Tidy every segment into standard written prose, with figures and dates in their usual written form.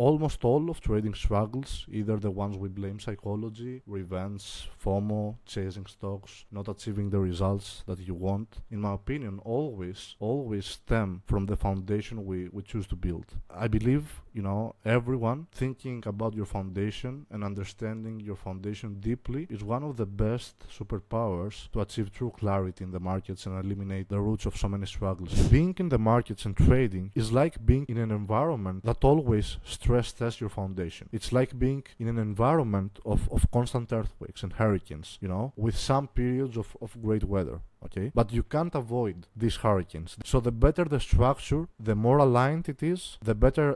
almost all of trading struggles, either the ones we blame psychology, revenge, FOMO, chasing stocks, not achieving the results that you want, in my opinion, always stem from the foundation we choose to build. I believe, everyone thinking about your foundation and understanding your foundation deeply is one of the best superpowers to achieve true clarity in the markets and eliminate the roots of so many struggles. Being in the markets and trading is like being in an environment that always stress tests your foundation. It's like being in an environment of constant earthquakes and hurricanes, with some periods of great weather. Okay, but you can't avoid these hurricanes. So the better the structure, the more aligned it is, the better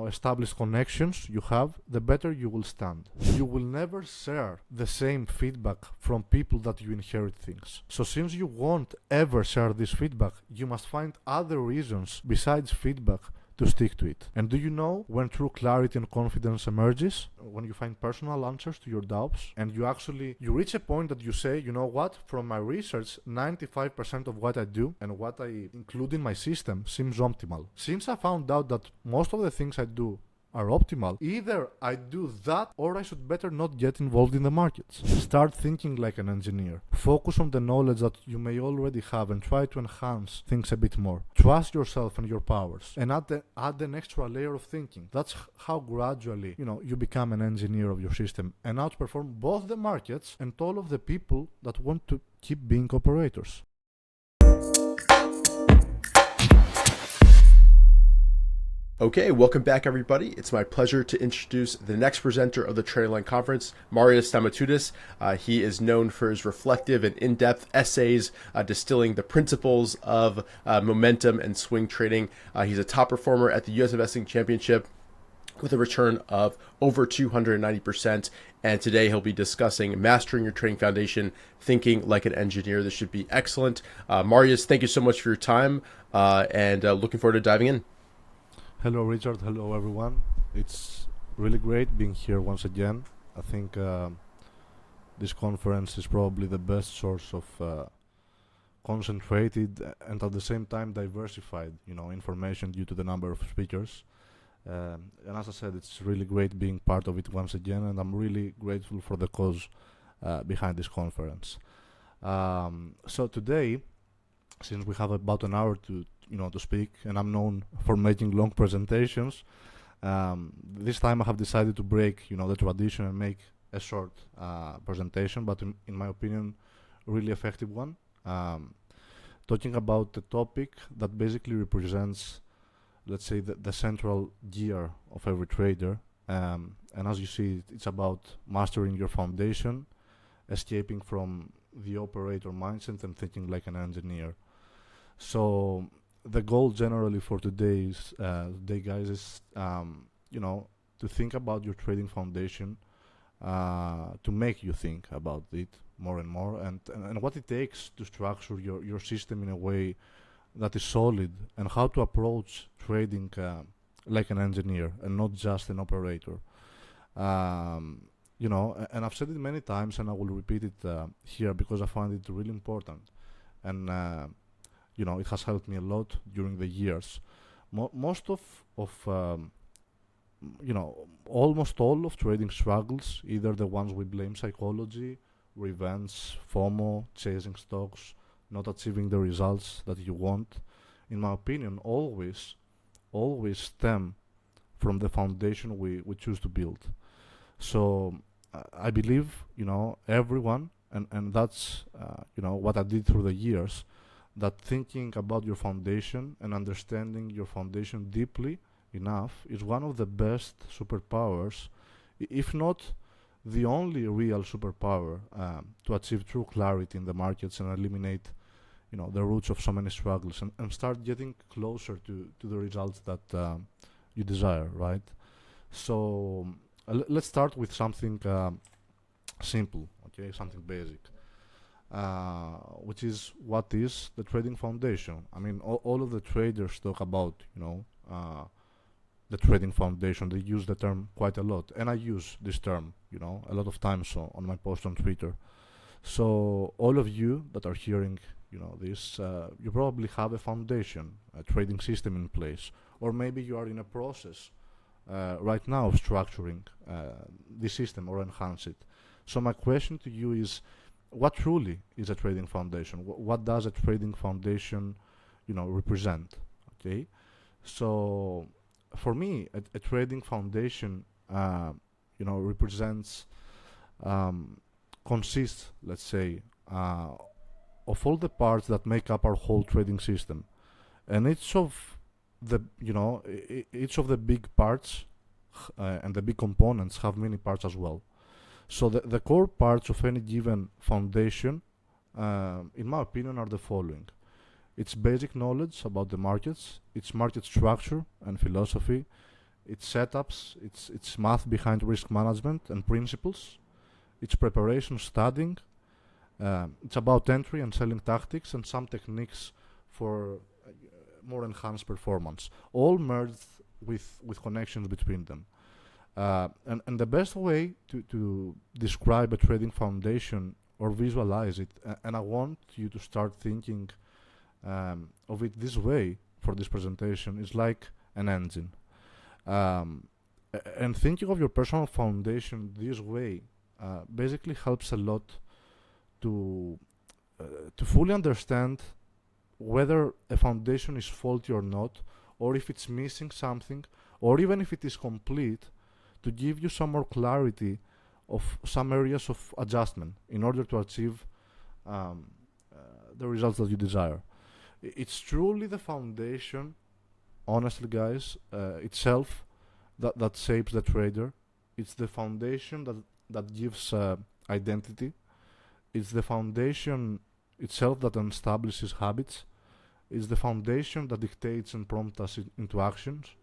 established connections you have, the better you will stand. You will never share the same feedback from people that you inherit things. So since you won't ever share this feedback, you must find other reasons besides feedback to stick to it. And do you know when true clarity and confidence emerges? When you find personal answers to your doubts and you reach a point that you say, you know what, from my research, 95% of what I do and what I include in my system seems optimal. Since I found out that most of the things I do are optimal, either I do that or I should better not get involved in the markets. Start thinking like an engineer. Focus on the knowledge that you may already have and try to enhance things a bit more. Trust yourself and your powers and add an extra layer of thinking. That's how gradually, you become an engineer of your system and outperform both the markets and all of the people that want to keep being operators. Okay, welcome back everybody. It's my pleasure to introduce the next presenter of the TraderLion conference, Marius Stamatoudis. He is known for his reflective and in-depth essays distilling the principles of momentum and swing trading. He's a top performer at the U.S. Investing Championship with a return of over 290%. And today he'll be discussing mastering your trading foundation, thinking like an engineer. This should be excellent. Marius, thank you so much for your time and looking forward to diving in. Hello, Richard. Hello, everyone. It's really great being here once again. I think this conference is probably the best source of concentrated and at the same time diversified, information due to the number of speakers. And as I said, it's really great being part of it once again, and I'm really grateful for the cause behind this conference. So today, since we have about an hour to speak, and I'm known for making long presentations, this time I have decided to break, the tradition and make a short presentation, but in my opinion, really effective one. Talking about the topic that basically represents, let's say, the central gear of every trader. And as you see, it's about mastering your foundation, escaping from the operator mindset and thinking like an engineer. So the goal generally for today, guys, is to think about your trading foundation, to make you think about it more and more, and what it takes to structure your system in a way that is solid, and how to approach trading like an engineer and not just an operator. And I've said it many times, and I will repeat it here because I find it really important, and it has helped me a lot during the years. Most of almost all of trading struggles, either the ones we blame psychology, revenge, FOMO, chasing stocks, not achieving the results that you want, in my opinion, always stem from the foundation we choose to build. So I believe, everyone, and that's, what I did through the years, that thinking about your foundation and understanding your foundation deeply enough is one of the best superpowers, if not the only real superpower, to achieve true clarity in the markets and eliminate the roots of so many struggles and start getting closer to the results that you desire, right? So let's start with something simple, okay, something basic, which is, what is the trading foundation? I mean, all of the traders talk about, the trading foundation. They use the term quite a lot, and I use this term, a lot of times on my post on Twitter. So all of you that are hearing, this, you probably have a foundation, a trading system in place, or maybe you are in a process right now structuring the system or enhance it. So my question to you is, what truly is a trading foundation? What does a trading foundation, represent? Okay, so for me, a trading foundation, represents, consists, let's say, of all the parts that make up our whole trading system, and each of the big parts and the big components have many parts as well. So the core parts of any given foundation, in my opinion, are the following. It's basic knowledge about the markets, its market structure and philosophy, its setups, its math behind risk management and principles, its preparation studying, it's about entry and selling tactics and some techniques for more enhanced performance, all merged with connections between them. And the best way to describe a trading foundation or visualize it, and I want you to start thinking of it this way for this presentation, is like an engine. And thinking of your personal foundation this way basically helps a lot to fully understand whether a foundation is faulty or not, or if it's missing something, or even if it is complete, to give you some more clarity of some areas of adjustment in order to achieve the results that you desire. It's truly the foundation, honestly guys, itself that shapes the trader. It's the foundation that gives identity. It's the foundation itself that establishes habits. It's the foundation that dictates and prompts us into actions.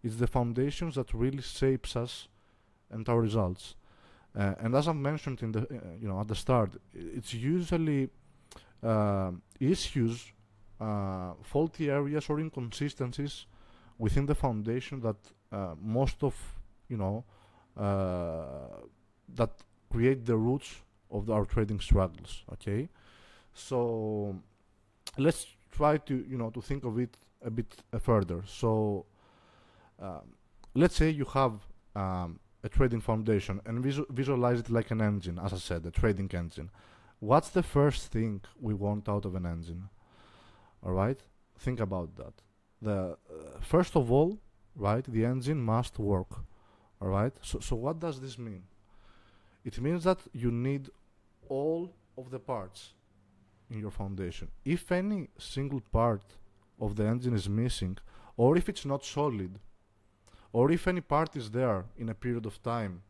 It's the foundations that really shapes us and our results. And as I mentioned in the at the start, it's usually issues, faulty areas or inconsistencies within the foundation that most of that create the roots of our trading struggles. Okay, so let's try to think of it a bit further. So let's say you have a trading foundation and visualize it like an engine, as I said, a trading engine. What's the first thing we want out of an engine? All right, think about that. The first of all, right, the engine must work. All right, so what does this mean? It means that you need all of the parts in your foundation. If any single part of the engine is missing, or if it's not solid, or if any part is there in a period of time,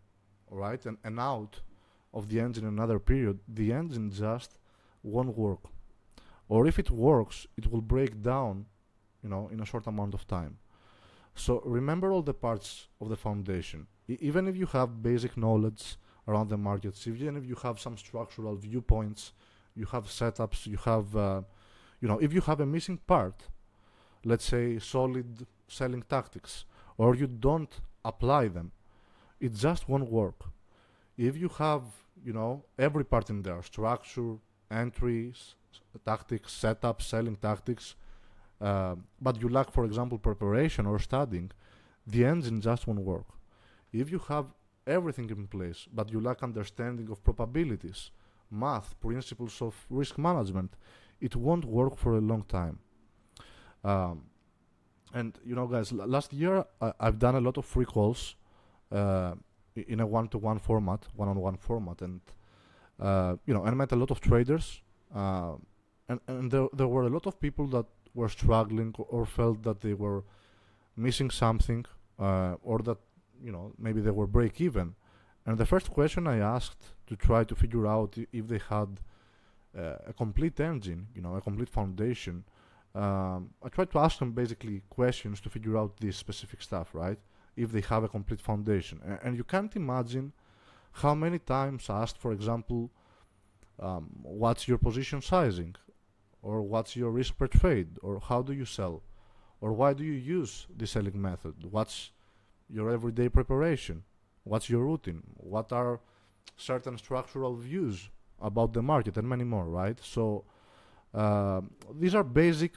all right, and out of the engine in another period, the engine just won't work. Or if it works, it will break down, in a short amount of time. So remember all the parts of the foundation. Even if you have basic knowledge around the markets, even if you have some structural viewpoints, you have setups, you have, if you have a missing part, let's say solid selling tactics, or you don't apply them, it just won't work. If you have, every part in there, structure, entries, tactics, setups, selling tactics, but you lack, for example, preparation or studying, the engine just won't work. If you have everything in place, but you lack understanding of probabilities, math, principles of risk management, it won't work for a long time. And guys, last year I've done a lot of free calls in a one-to-one format, one-on-one format, and I met a lot of traders, and there were a lot of people that were struggling or felt that they were missing something, or that maybe they were break even. And the first question I asked to try to figure out if they had a complete engine, a complete foundation, I tried to ask them basically questions to figure out this specific stuff, right? If they have a complete foundation. And you can't imagine how many times I asked, for example, what's your position sizing? Or what's your risk per trade? Or how do you sell? Or why do you use the selling method? What's your everyday preparation? What's your routine? What are certain structural views about the market, and many more, right? So these are basic,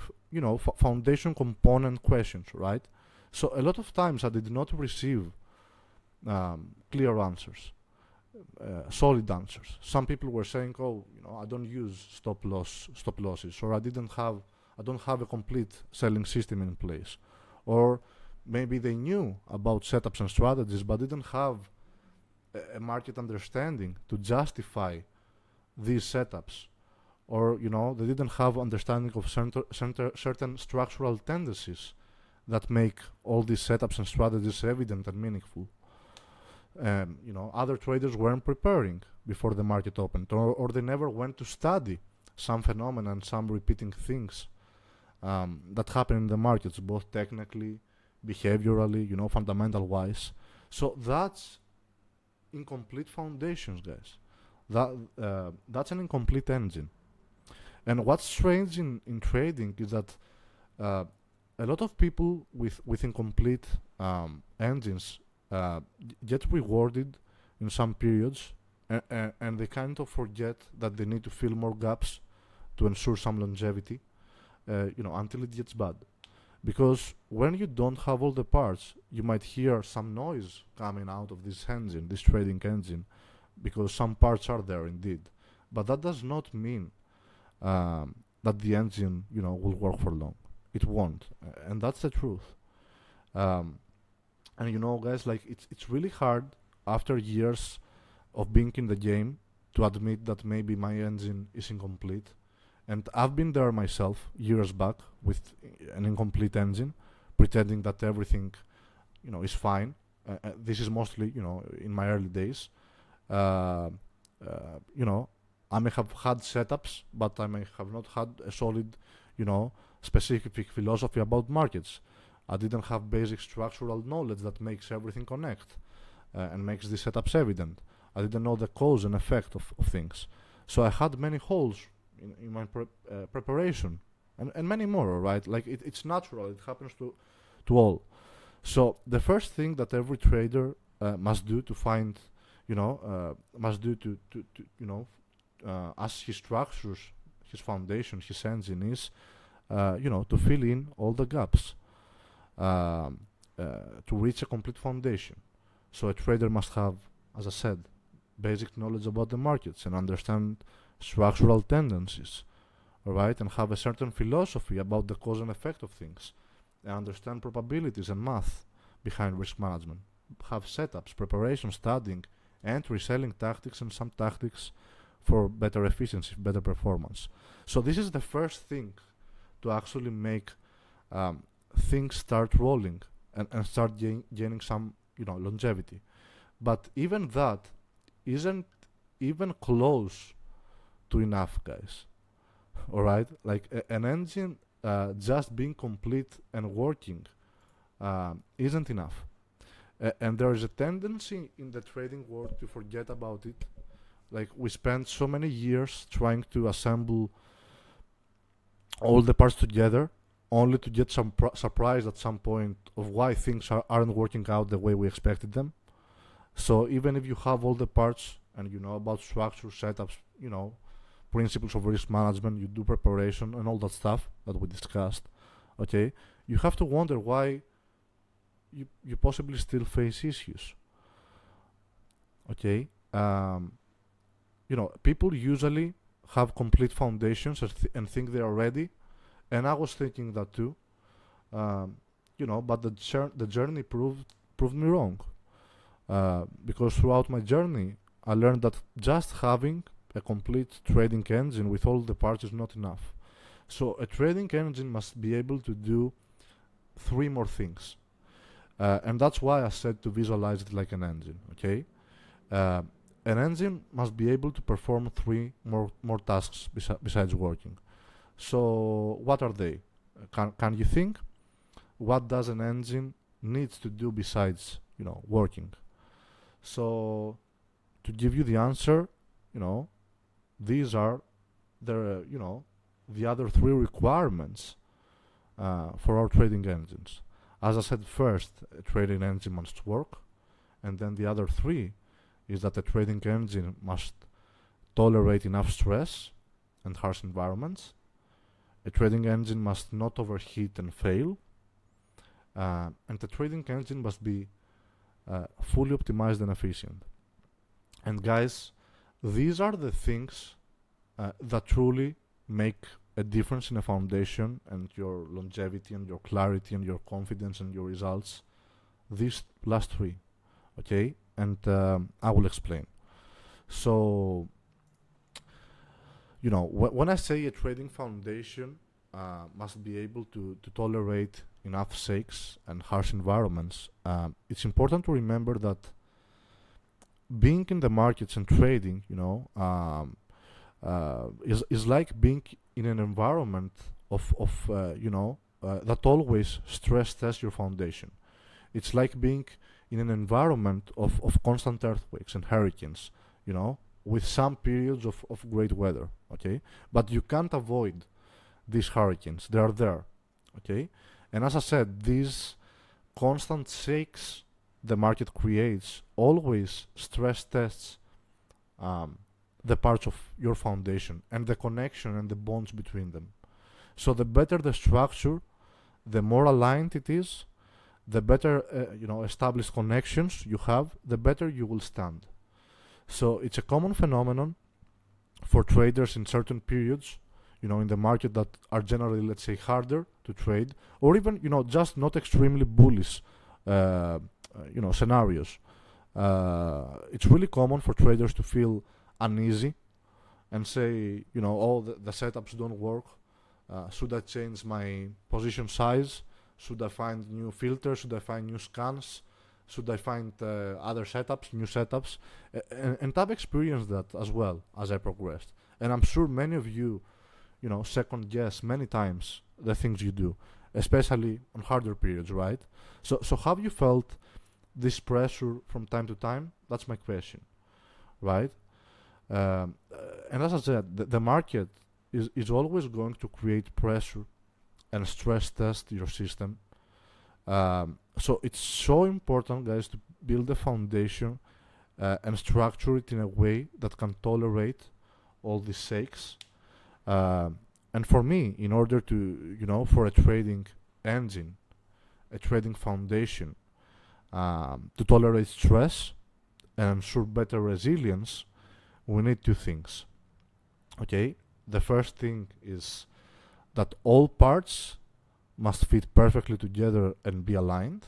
foundation component questions, right? So a lot of times I did not receive clear answers, solid answers. Some people were saying, "Oh, I don't use stop losses, or I don't have a complete selling system in place," or maybe they knew about setups and strategies but didn't have a market understanding to justify these setups, or they didn't have understanding of certain structural tendencies that make all these setups and strategies evident and meaningful. Other traders weren't preparing before the market opened, or they never went to study some phenomena and some repeating things that happen in the markets, both technically, behaviorally, fundamental wise. So that's incomplete foundations, guys. That's an incomplete engine. And what's strange in trading is that a lot of people with incomplete engines get rewarded in some periods, and they kind of forget that they need to fill more gaps to ensure some longevity, until it gets bad. Because when you don't have all the parts, you might hear some noise coming out of this engine, this trading engine, because some parts are there indeed. But that does not mean that the engine, will work for long. It won't, and that's the truth. And guys, like it's really hard after years of being in the game to admit that maybe my engine is incomplete. And I've been there myself years back with an incomplete engine, pretending that everything, is fine. This is mostly, in my early days. I may have had setups, but I may have not had a solid, specific philosophy about markets. I didn't have basic structural knowledge that makes everything connect and makes these setups evident. I didn't know the cause and effect of things. So I had many holes in my preparation and many more, right? Like it's natural. It happens to all. So the first thing that every trader must do to find, as he structures his foundation, his engine is, to fill in all the gaps to reach a complete foundation. So a trader must have, as I said, basic knowledge about the markets and understand structural tendencies, alright, and have a certain philosophy about the cause and effect of things, and understand probabilities and math behind risk management, have setups, preparation, studying, entry, selling tactics, and some tactics for better efficiency, better performance. So this is the first thing to actually make things start rolling and start gaining some longevity. But even that isn't even close to enough, guys. Alright, like an engine just being complete and working isn't enough. And there is a tendency in the trading world to forget about it. Like we spent so many years trying to assemble all the parts together, only to get some surprise at some point of why things aren't working out the way we expected them. So even if you have all the parts and you know about structure, setups, principles of risk management, you do preparation and all that stuff that we discussed, okay, you have to wonder why you possibly still face issues. Okay, people usually have complete foundations and think they are ready, and I was thinking that too. But the journey proved me wrong, because throughout my journey I learned that just having a complete trading engine with all the parts is not enough. So a trading engine must be able to do 3 more things, and that's why I said to visualize it like an engine. Okay, an engine must be able to perform 3 more tasks besides working. So what are they? Can you think? What does an engine needs to do besides working? So to give you the answer, these are the other 3 requirements for our trading engines. As I said, first, a trading engine must work, and then the other 3 is that the trading engine must tolerate enough stress and harsh environments. A trading engine must not overheat and fail, And the trading engine must be fully optimized and efficient. And guys, these are the things that truly make a difference in a foundation and your longevity and your clarity and your confidence and your results. These last three, okay? And I will explain. So, when I say a trading foundation must be able to tolerate enough shakes and harsh environments, it's important to remember that being in the markets and trading, is like being in an environment of that always stress tests your foundation. It's like being in an environment of constant earthquakes and hurricanes, with some periods of great weather, okay? But you can't avoid these hurricanes. They are there, okay? And as I said, these constant shakes the market creates always stress tests the parts of your foundation and the connection and the bonds between them. So the better the structure, the more aligned it is, the better established connections you have, the better you will stand. So it's a common phenomenon for traders in certain periods, in the market that are generally, let's say, harder to trade, or even, just not extremely bullish, scenarios. It's really common for traders to feel uneasy and say, oh, the setups don't work. Should I change my position size? Should I find new filters? Should I find new scans? Should I find other setups, new setups? And I've experienced that as well as I progressed. And I'm sure many of you, second guess many times the things you do, especially on harder periods, right? So have you felt this pressure from time to time? That's my question, right? And as I said, the market is always going to create pressure and stress test your system. So it's so important, guys, to build a foundation and structure it in a way that can tolerate all these shakes. And for me, in order to, for a trading engine, a trading foundation, to tolerate stress and ensure better resilience, we need two things. Okay? The first thing is that all parts must fit perfectly together and be aligned.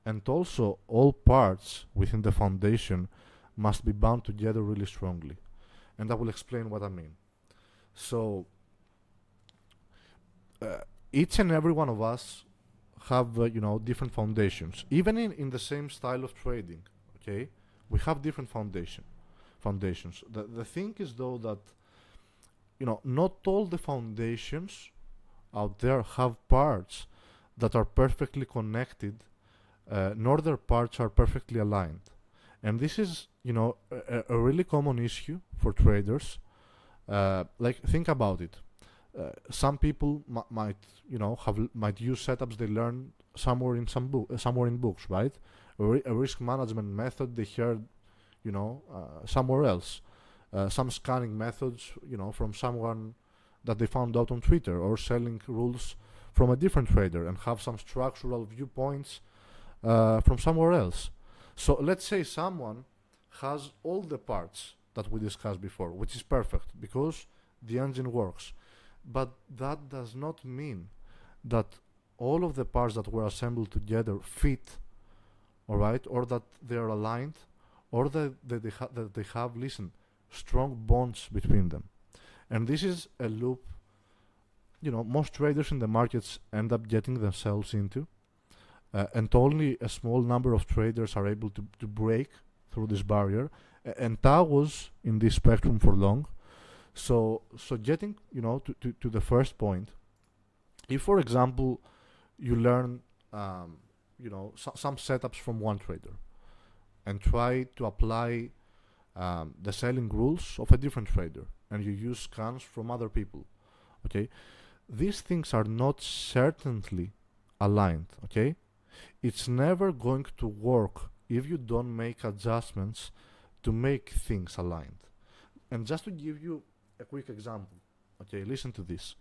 And also, all parts within the foundation must be bound together really strongly. And I will explain what I mean. So, each and every one of us have, different foundations. Even in the same style of trading, okay? We have different foundations. The thing is, though, that, not all the foundations out there have parts that are perfectly connected, nor their parts are perfectly aligned. And this is, a really common issue for traders. Like, think about it. Some people might use setups they learned somewhere in books, right? A risk management method they heard, somewhere else. Some scanning methods, from someone that they found out on Twitter, or selling rules from a different trader, and have some structural viewpoints from somewhere else. So let's say someone has all the parts that we discussed before, which is perfect because the engine works. But that does not mean that all of the parts that were assembled together fit, all right, or that they are aligned, or that they have, listen, strong bonds between them. And this is a loop, most traders in the markets end up getting themselves into, and only a small number of traders are able to break through this barrier. And I was in this spectrum for long. So getting, to the first point, if, for example, you learn, some setups from one trader and try to apply the selling rules of a different trader, and you use scans from other people, okay? These things are not certainly aligned, okay? It's never going to work if you don't make adjustments to make things aligned. And just to give you a quick example, okay, listen to this.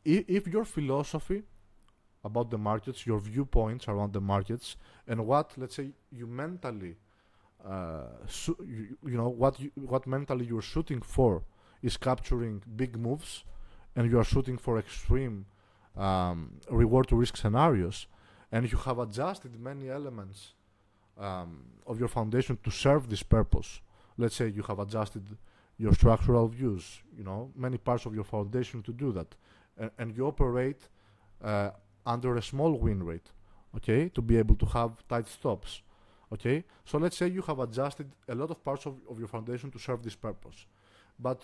If your philosophy about the markets, your viewpoints around the markets, and what, let's say, you mentally, what mentally you're shooting for is capturing big moves, and you are shooting for extreme reward to risk scenarios, and you have adjusted many elements of your foundation to serve this purpose. Let's say you have adjusted your structural views, many parts of your foundation to do that, and you operate under a small win rate, okay, to be able to have tight stops, okay. So let's say you have adjusted a lot of parts of your foundation to serve this purpose, but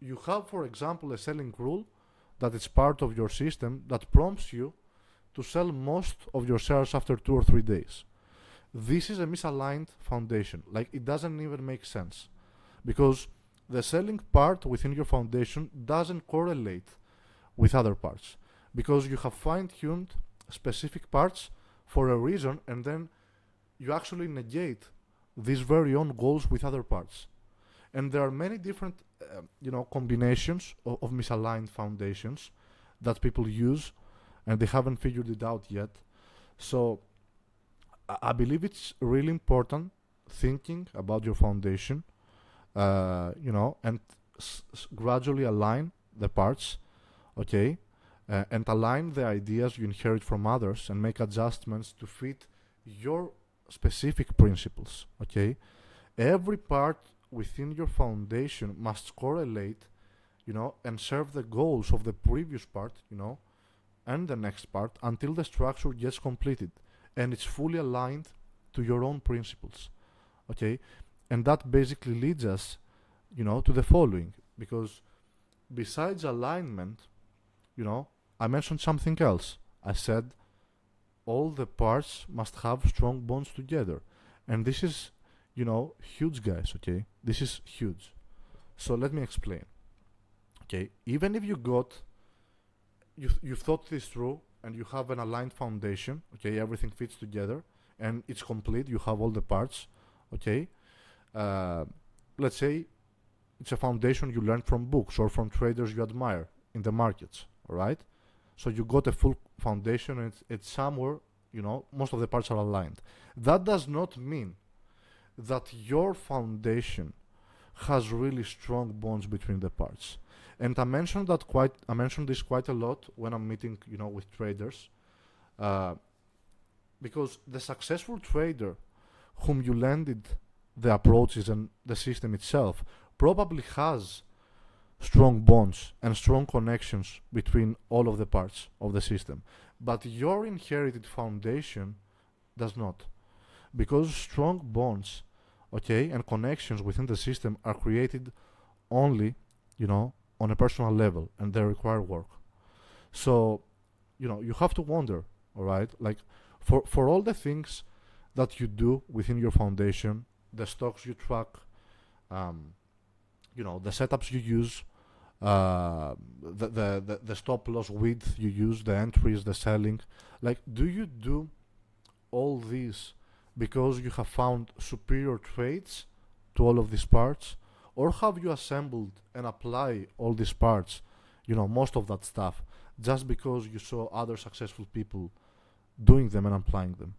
you have, for example, a selling rule that is part of your system that prompts you to sell most of your shares after 2 or 3 days. This is a misaligned foundation. Like, it doesn't even make sense, because the selling part within your foundation doesn't correlate with other parts, because you have fine-tuned specific parts for a reason, and then you actually negate these very own goals with other parts. And there are many different combinations of misaligned foundations that people use, and they haven't figured it out yet. So I believe it's really important thinking about your foundation, and gradually align the parts, okay, and align the ideas you inherit from others and make adjustments to fit your specific principles, okay. Every part within your foundation must correlate, and serve the goals of the previous part, and the next part, until the structure gets completed and it's fully aligned to your own principles, okay. And that basically leads us, to the following, because besides alignment, I mentioned something else. I said all the parts must have strong bonds together, and this is, huge, guys, okay. This is huge. So let me explain, okay. Even if you've thought this through and you have an aligned foundation, okay, everything fits together and it's complete, you have all the parts, okay. Let's say it's a foundation you learned from books or from traders you admire in the markets, all right. So you got a full foundation, and it's somewhere, most of the parts are aligned. That does not mean that your foundation has really strong bonds between the parts. And I mentioned this quite a lot when I'm meeting, with traders, because the successful trader whom you lended the approaches and the system itself probably has strong bonds and strong connections between all of the parts of the system. But your inherited foundation does not, because strong bonds, okay, and connections within the system are created only, on a personal level, and they require work. So, you have to wonder, all right, like for all the things that you do within your foundation, the stocks you track, the setups you use, the stop loss width you use, the entries, the selling, like, do you do all these because you have found superior traits to all of these parts, or have you assembled and apply all these parts, most of that stuff, just because you saw other successful people doing them and applying them?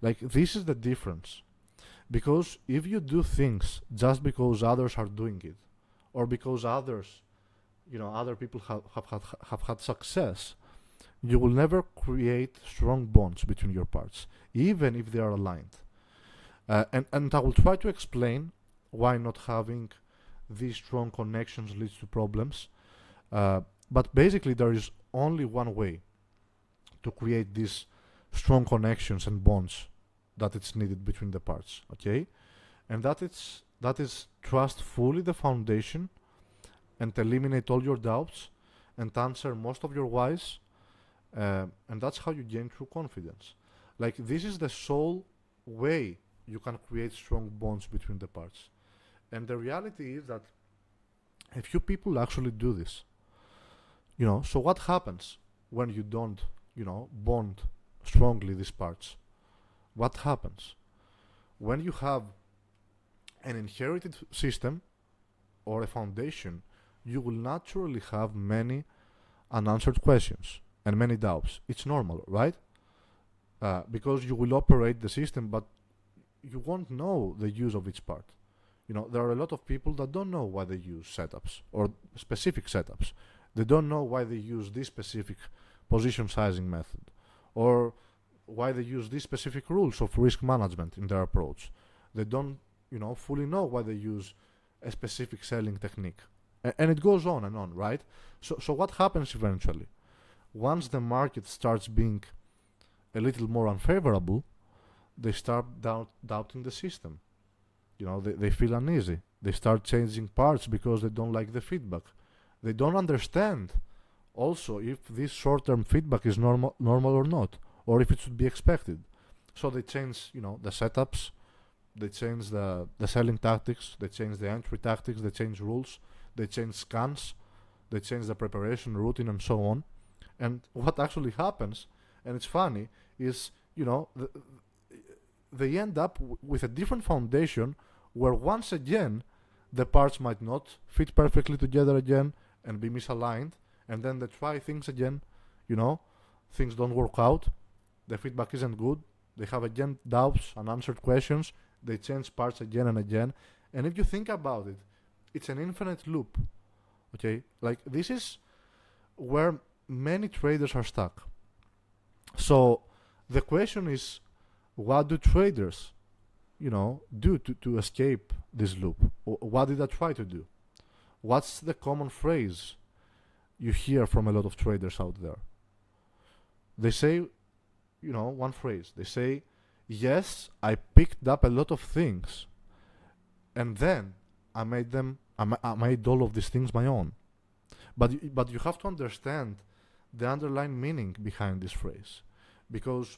Like, this is the difference. Because if you do things just because others are doing it, or because others, other people have had success, you will never create strong bonds between your parts, even if they are aligned. And I will try to explain why not having these strong connections leads to problems. But basically, there is only one way to create these strong connections and bonds that it's needed between the parts, okay? And that is trust fully the foundation and eliminate all your doubts and answer most of your whys, and that's how you gain true confidence. Like, this is the sole way you can create strong bonds between the parts. And the reality is that a few people actually do this. So what happens when you don't, bond strongly these parts? What happens? When you have an inherited system or a foundation, you will naturally have many unanswered questions. and many doubts. It's normal, right? Because you will operate the system, but you won't know the use of each part. There are a lot of people that don't know why they use setups or specific setups. They don't know why they use this specific position sizing method, or why they use these specific rules of risk management in their approach. They don't, fully know why they use a specific selling technique. And it goes on and on, right? So what happens eventually? Once the market starts being a little more unfavorable, they start doubting the system. They feel uneasy. They start changing parts because they don't like the feedback. They don't understand also if this short-term feedback is normal or not, or if it should be expected. So they change, the setups, they change the selling tactics, they change the entry tactics, they change rules, they change scans, they change the preparation routine, and so on. And what actually happens, and it's funny, is, they end up with a different foundation where once again the parts might not fit perfectly together again and be misaligned, and then they try things again, things don't work out, the feedback isn't good, they have again doubts, unanswered questions, they change parts again and again. And if you think about it, it's an infinite loop. Okay, like this is where many traders are stuck. So the question is, what do traders, do to escape this loop? What did I try to do? What's the common phrase you hear from a lot of traders out there? They say, one phrase. They say, yes, I picked up a lot of things, and then I made all of these things my own. But you have to understand the underlying meaning behind this phrase, because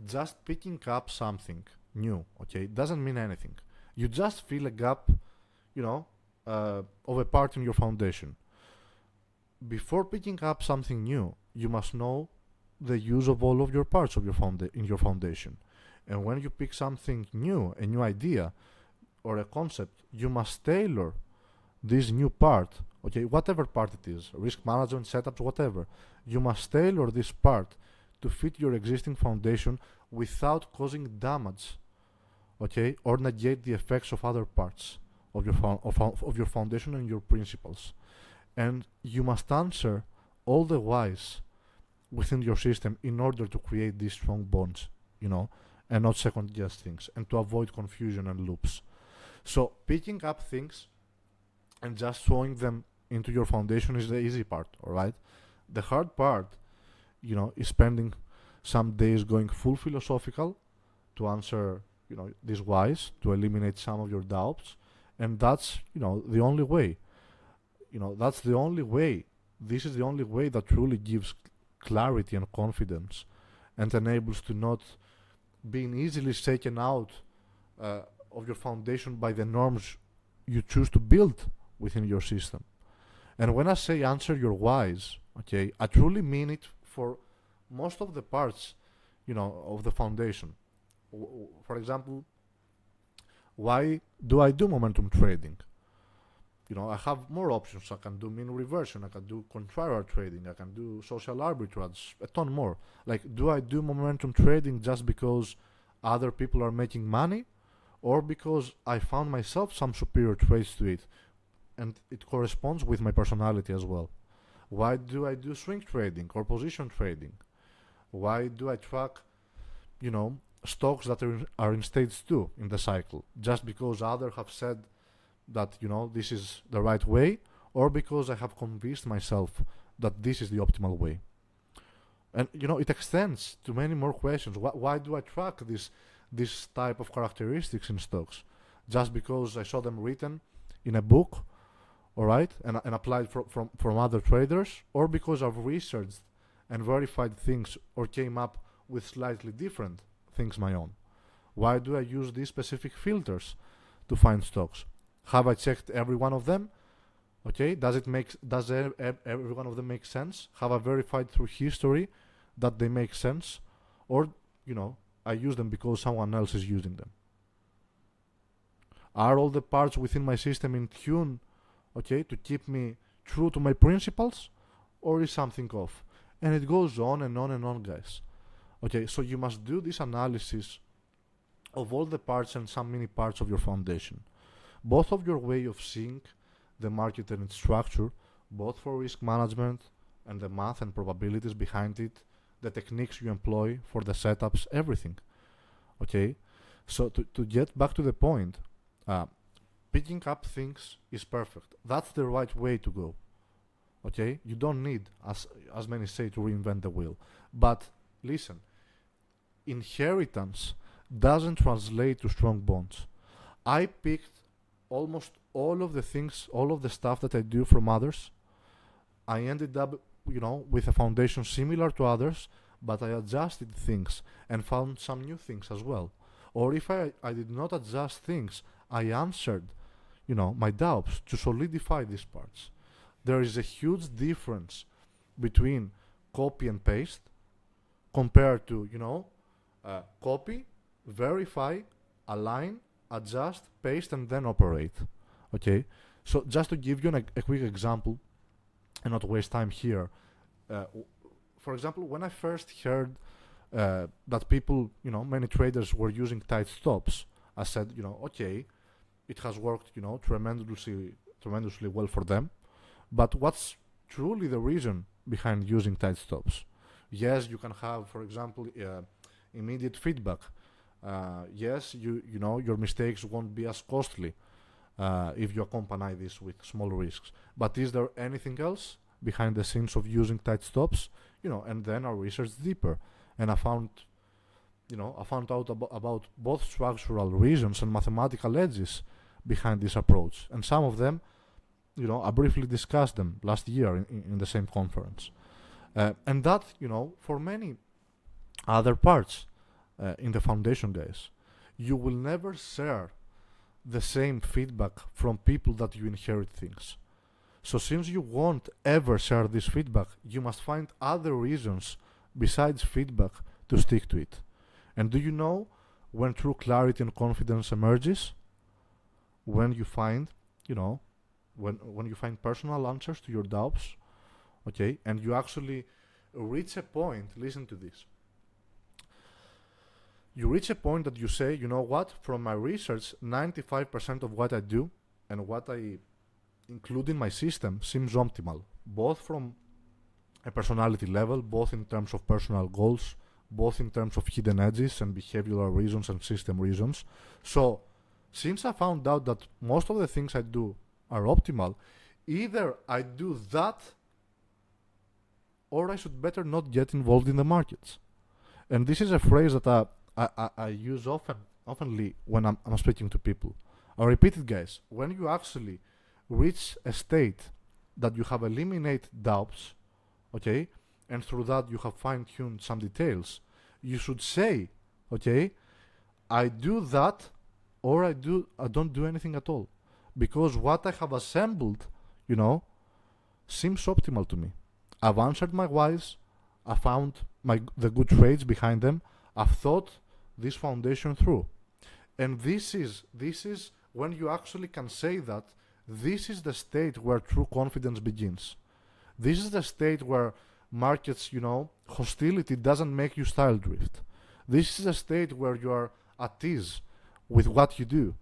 just picking up something new, okay, doesn't mean anything. You just fill a gap, of a part in your foundation. Before picking up something new, you must know the use of all of your parts of in your foundation. And when you pick something new, a new idea or a concept, you must tailor this new part, okay, whatever part it is, risk management, setups, whatever. You must tailor this part to fit your existing foundation without causing damage, okay, or negate the effects of other parts of your foundation and your principles. And you must answer all the whys within your system in order to create these strong bonds, and not second guess things, and to avoid confusion and loops. So picking up things and just throwing them into your foundation is the easy part, alright? The hard part, is spending some days going full philosophical to answer, these whys, to eliminate some of your doubts, and that's, the only way. That's the only way. This is the only way that truly gives clarity and confidence, and enables to not being easily shaken out of your foundation by the norms you choose to build within your system. And when I say answer your whys, okay, I truly mean it for most of the parts, of the foundation. For example, why do I do momentum trading? I have more options. I can do mean reversion, I can do contrarian trading, I can do social arbitrage, a ton more. Like, do I do momentum trading just because other people are making money, or because I found myself some superior trades to it and it corresponds with my personality as well? Why do I do swing trading or position trading? Why do I track, stocks that are in stage 2 in the cycle, just because others have said that, this is the right way, or because I have convinced myself that this is the optimal way? And, it extends to many more questions. Why do I track this type of characteristics in stocks? Just because I saw them written in a book, alright, and applied from other traders, or because I've researched and verified things, or came up with slightly different things my own? Why do I use these specific filters to find stocks? Have I checked every one of them? Okay, does every one of them make sense? Have I verified through history that they make sense? Or, I use them because someone else is using them? Are all the parts within my system in tune, okay, to keep me true to my principles? Or is something off? And it goes on and on and on, guys. Okay, so you must do this analysis of all the parts and some mini parts of your foundation, both of your way of seeing the market and its structure, both for risk management and the math and probabilities behind it, the techniques you employ for the setups, everything. Okay, so to get back to the point, picking up things is perfect. That's the right way to go. Okay, you don't need, as many say, to reinvent the wheel. But listen, inheritance doesn't translate to strong bonds. I picked almost all of the things, all of the stuff that I do from others. I ended up, with a foundation similar to others, but I adjusted things and found some new things as well. Or if I did not adjust things, I answered, my doubts to solidify these parts. There is a huge difference between copy and paste compared to, copy, verify, align, adjust, paste, and then operate. Okay? So just to give you a quick example and not waste time here, for example, when I first heard that people, many traders were using tight stops, I said, okay, it has worked, tremendously well for them. But what's truly the reason behind using tight stops? Yes, you can have, for example, immediate feedback. Yes, your mistakes won't be as costly if you accompany this with small risks. But is there anything else behind the scenes of using tight stops? And then I researched deeper, and I found out about both structural reasons and mathematical edges behind this approach. And some of them, I briefly discussed them last year in the same conference. And that, for many other parts in the foundation, guys, you will never share the same feedback from people that you inherit things. So since you won't ever share this feedback, you must find other reasons besides feedback to stick to it. And do you know when true clarity and confidence emerges? When you find, when you find personal answers to your doubts, okay, and you actually reach a point, listen to this. You reach a point that you say, you know what, from my research, 95% of what I do and what I include in my system seems optimal, both from a personality level, both in terms of personal goals, both in terms of hidden edges and behavioral reasons and system reasons. So, since I found out that most of the things I do are optimal, either I do that or I should better not get involved in the markets. And this is a phrase that I use oftenly when I'm speaking to people. I repeat it, guys. When you actually reach a state that you have eliminated doubts, okay, and through that you have fine-tuned some details, you should say, okay, I do that or I don't do anything at all. Because what I have assembled, seems optimal to me. I've answered my whys, I found the good trades behind them, I've thought this foundation through. And this is when you actually can say that this is the state where true confidence begins. This is the state where markets, hostility doesn't make you style drift. This is a state where you are at ease with what you do,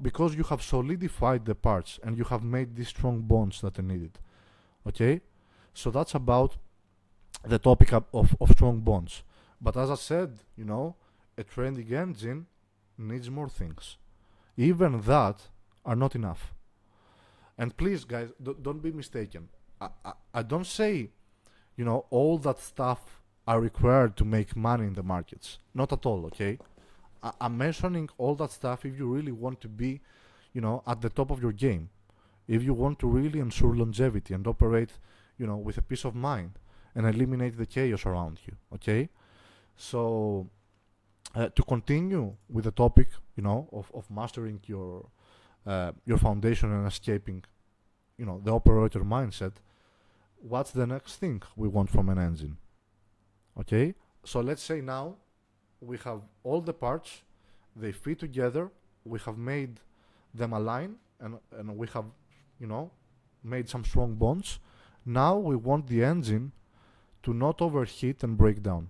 because you have solidified the parts and you have made these strong bonds that are needed. Okay? So that's about the topic of strong bonds. But as I said, a trending engine needs more things. Even that are not enough. And please, guys, don't be mistaken. I don't say, all that stuff are required to make money in the markets. Not at all, okay? I'm mentioning all that stuff if you really want to be, at the top of your game. If you want to really ensure longevity and operate, with a peace of mind and eliminate the chaos around you, okay? So, to continue with the topic, of mastering your foundation and escaping, the operator mindset, what's the next thing we want from an engine? Okay? So let's say now we have all the parts, they fit together, we have made them align, and we have, made some strong bonds. Now we want the engine to not overheat and break down.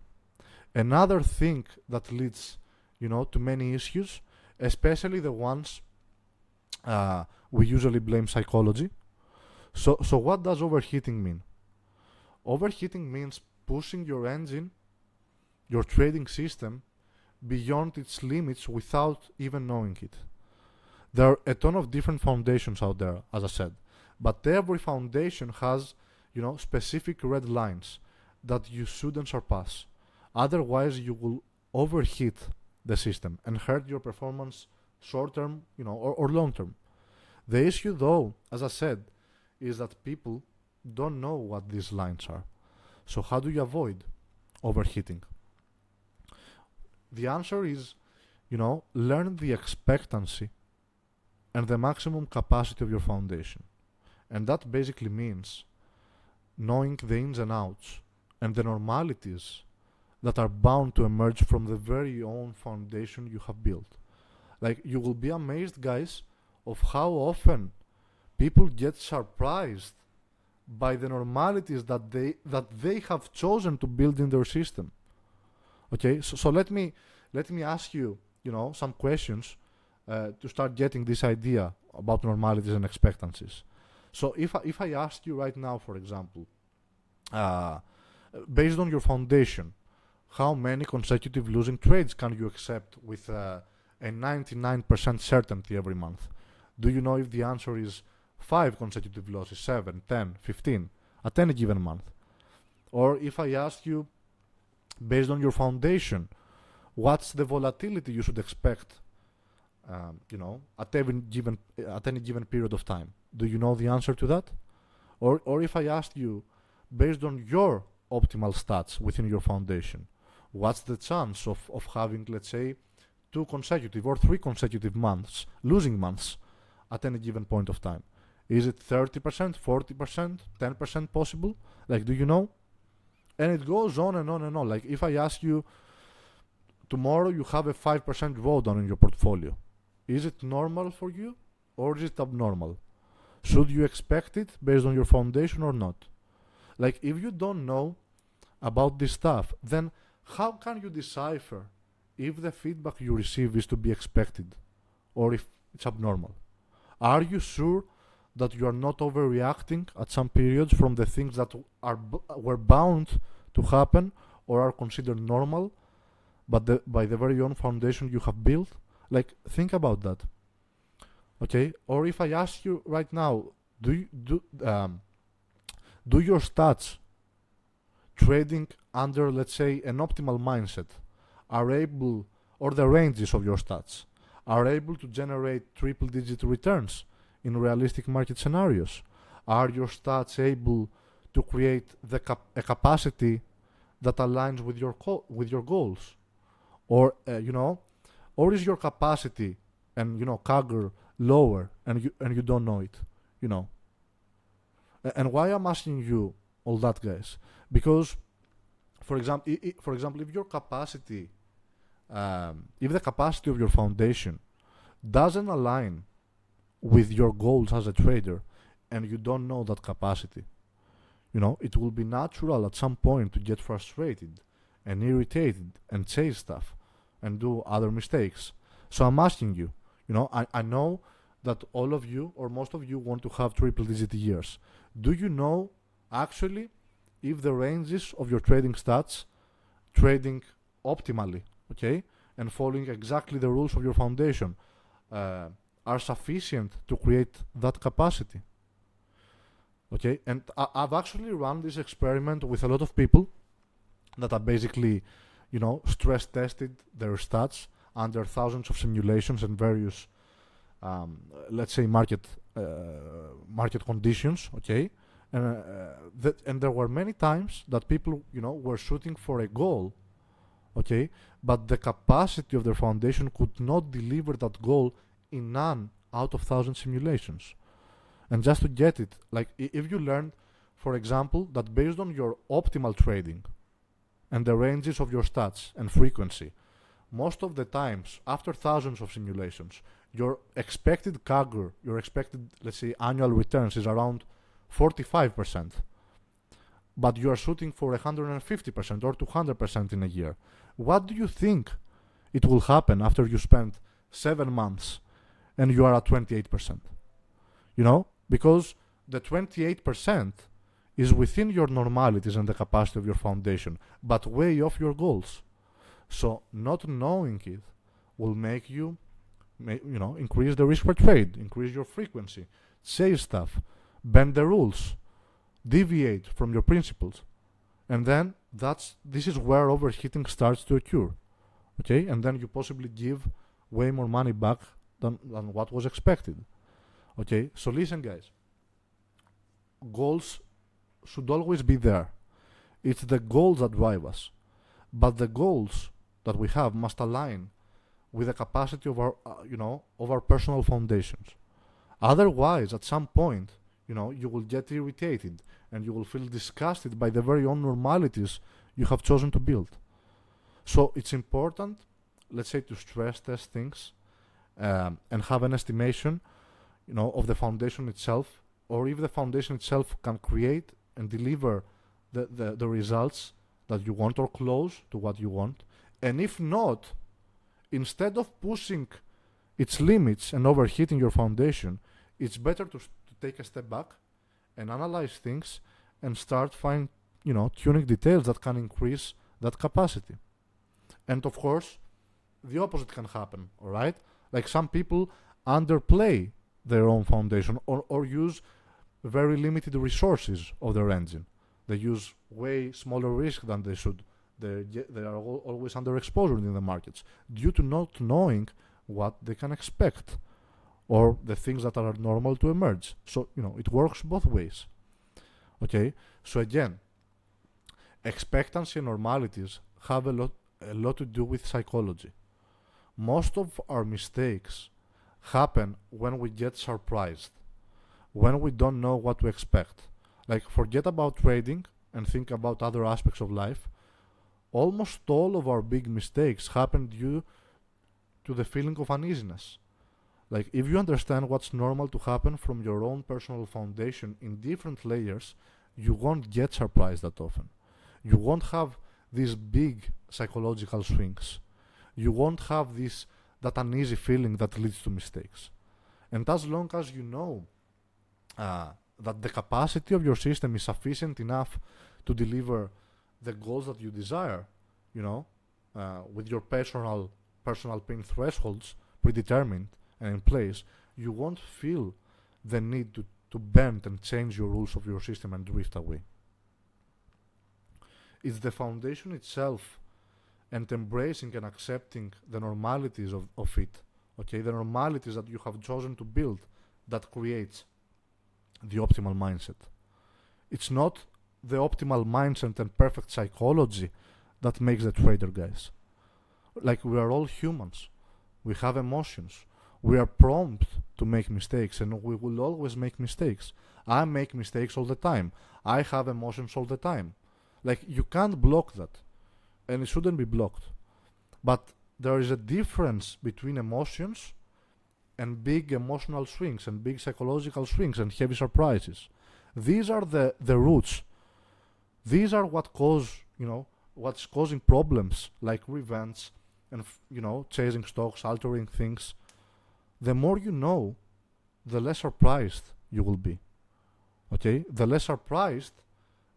Another thing that leads, to many issues, especially the ones we usually blame psychology. So what does overheating mean? Overheating means pushing your engine, your trading system, beyond its limits without even knowing it. There are a ton of different foundations out there, as I said, but every foundation has, specific red lines that you shouldn't surpass. Otherwise, you will overheat the system and hurt your performance short term, or long term. The issue, though, as I said, is that people don't know what these lines are. So how do you avoid overheating? The answer is, learn the expectancy and the maximum capacity of your foundation. And that basically means knowing the ins and outs and the normalities that are bound to emerge from the very own foundation you have built. Like, you will be amazed, guys, of how often people get surprised by the normalities that they have chosen to build in their system. Okay, so let me ask you, some questions to start getting this idea about normalities and expectancies. So if I ask you right now, for example, based on your foundation, how many consecutive losing trades can you accept with a 99% certainty every month? Do you know if the answer is 5 consecutive losses, 7, 10, 15 at any given month? Or if I ask you, based on your foundation, what's the volatility you should expect, at any given period of time? Do you know the answer to that? Or if I asked you, based on your optimal stats within your foundation, what's the chance of having, let's say, 2 consecutive or 3 consecutive months, losing months, at any given point of time? Is it 30%, 40%, 10% possible? Like, do you know? And it goes on and on and on. Like, if I ask you, tomorrow you have a 5% drawdown in your portfolio, is it normal for you or is it abnormal? Should you expect it based on your foundation or not? Like, if you don't know about this stuff, then how can you decipher if the feedback you receive is to be expected or if it's abnormal? Are you sure that you are not overreacting at some periods from the things that were bound to happen or are considered normal, but by the very own foundation you have built? Like, think about that. Okay? Or if I ask you right now, do your stats trading under, let's say, an optimal mindset are able, or the ranges of your stats are able to generate triple-digit returns in realistic market scenarios? Are your stats able to create a capacity that aligns with your goals? Or or is your capacity and CAGR lower and you don't know it? And why I'm asking you all that, guys? Because, for example, if your capacity, if the capacity of your foundation doesn't align with your goals as a trader, and you don't know that capacity, it will be natural at some point to get frustrated and irritated and chase stuff and do other mistakes. So I'm asking you, I know that all of you or most of you want to have triple-digit years. Do you know actually if the ranges of your trading stats, trading optimally, okay, and following exactly the rules of your foundation, are sufficient to create that capacity? Okay, and I've actually run this experiment with a lot of people that are basically, stress tested their stats under thousands of simulations and various, let's say, market conditions. Okay, and there were many times that people, were shooting for a goal. Okay, but the capacity of their foundation could not deliver that goal in none out of 1,000 simulations. And just to get it, like, if you learned, for example, that based on your optimal trading and the ranges of your stats and frequency, most of the times, after thousands of simulations, your expected CAGR, your expected, let's say, annual returns is around 45%. but you are shooting for 150% or 200% in a year. What do you think it will happen after you spend 7 months and you are at 28%? You know, because the 28% is within your normalities and the capacity of your foundation, but way off your goals. So not knowing it will make you, increase the risk per trade, increase your frequency, say stuff, bend the rules, deviate from your principles, and then this is where overheating starts to occur. Okay, and then you possibly give way more money back than what was expected. Okay, so listen, guys. Goals should always be there. It's the goals that drive us, but the goals that we have must align with the capacity of our personal foundations. Otherwise, at some point, you will get irritated and you will feel disgusted by the very own normalities you have chosen to build. So it's important, let's say, to stress test things and have an estimation, of the foundation itself, or if the foundation itself can create and deliver the results that you want or close to what you want. And if not, instead of pushing its limits and overheating your foundation, it's better to take a step back and analyze things and start tuning details that can increase that capacity. And of course, the opposite can happen, all right? Like some people underplay their own foundation or use very limited resources of their engine. They use way smaller risk than they should. They are always underexposed in the markets due to not knowing what they can expect or the things that are normal to emerge. So, it works both ways. Okay? So again, expectancy and normalities have a lot to do with psychology. Most of our mistakes happen when we get surprised, when we don't know what to expect. Like, forget about trading and think about other aspects of life. Almost all of our big mistakes happen due to the feeling of uneasiness. Like, if you understand what's normal to happen from your own personal foundation in different layers, you won't get surprised that often. You won't have these big psychological swings. You won't have that uneasy feeling that leads to mistakes. And as long as you know that the capacity of your system is sufficient enough to deliver the goals that you desire, with your personal pain thresholds predetermined and in place, you won't feel the need to bend and change your rules of your system and drift away. It's the foundation itself and embracing and accepting the normalities of it, okay, the normalities that you have chosen to build, that creates the optimal mindset. It's not the optimal mindset and perfect psychology that makes the trader, guys. Like, we are all humans. We have emotions. We are prompt to make mistakes, and we will always make mistakes. I make mistakes all the time. I have emotions all the time. Like, you can't block that, and it shouldn't be blocked. But there is a difference between emotions and big emotional swings and big psychological swings and heavy surprises. These are the roots. These are what's causing problems like revenge and chasing stocks, altering things. The more you know, the less surprised you will be. Okay? The less surprised,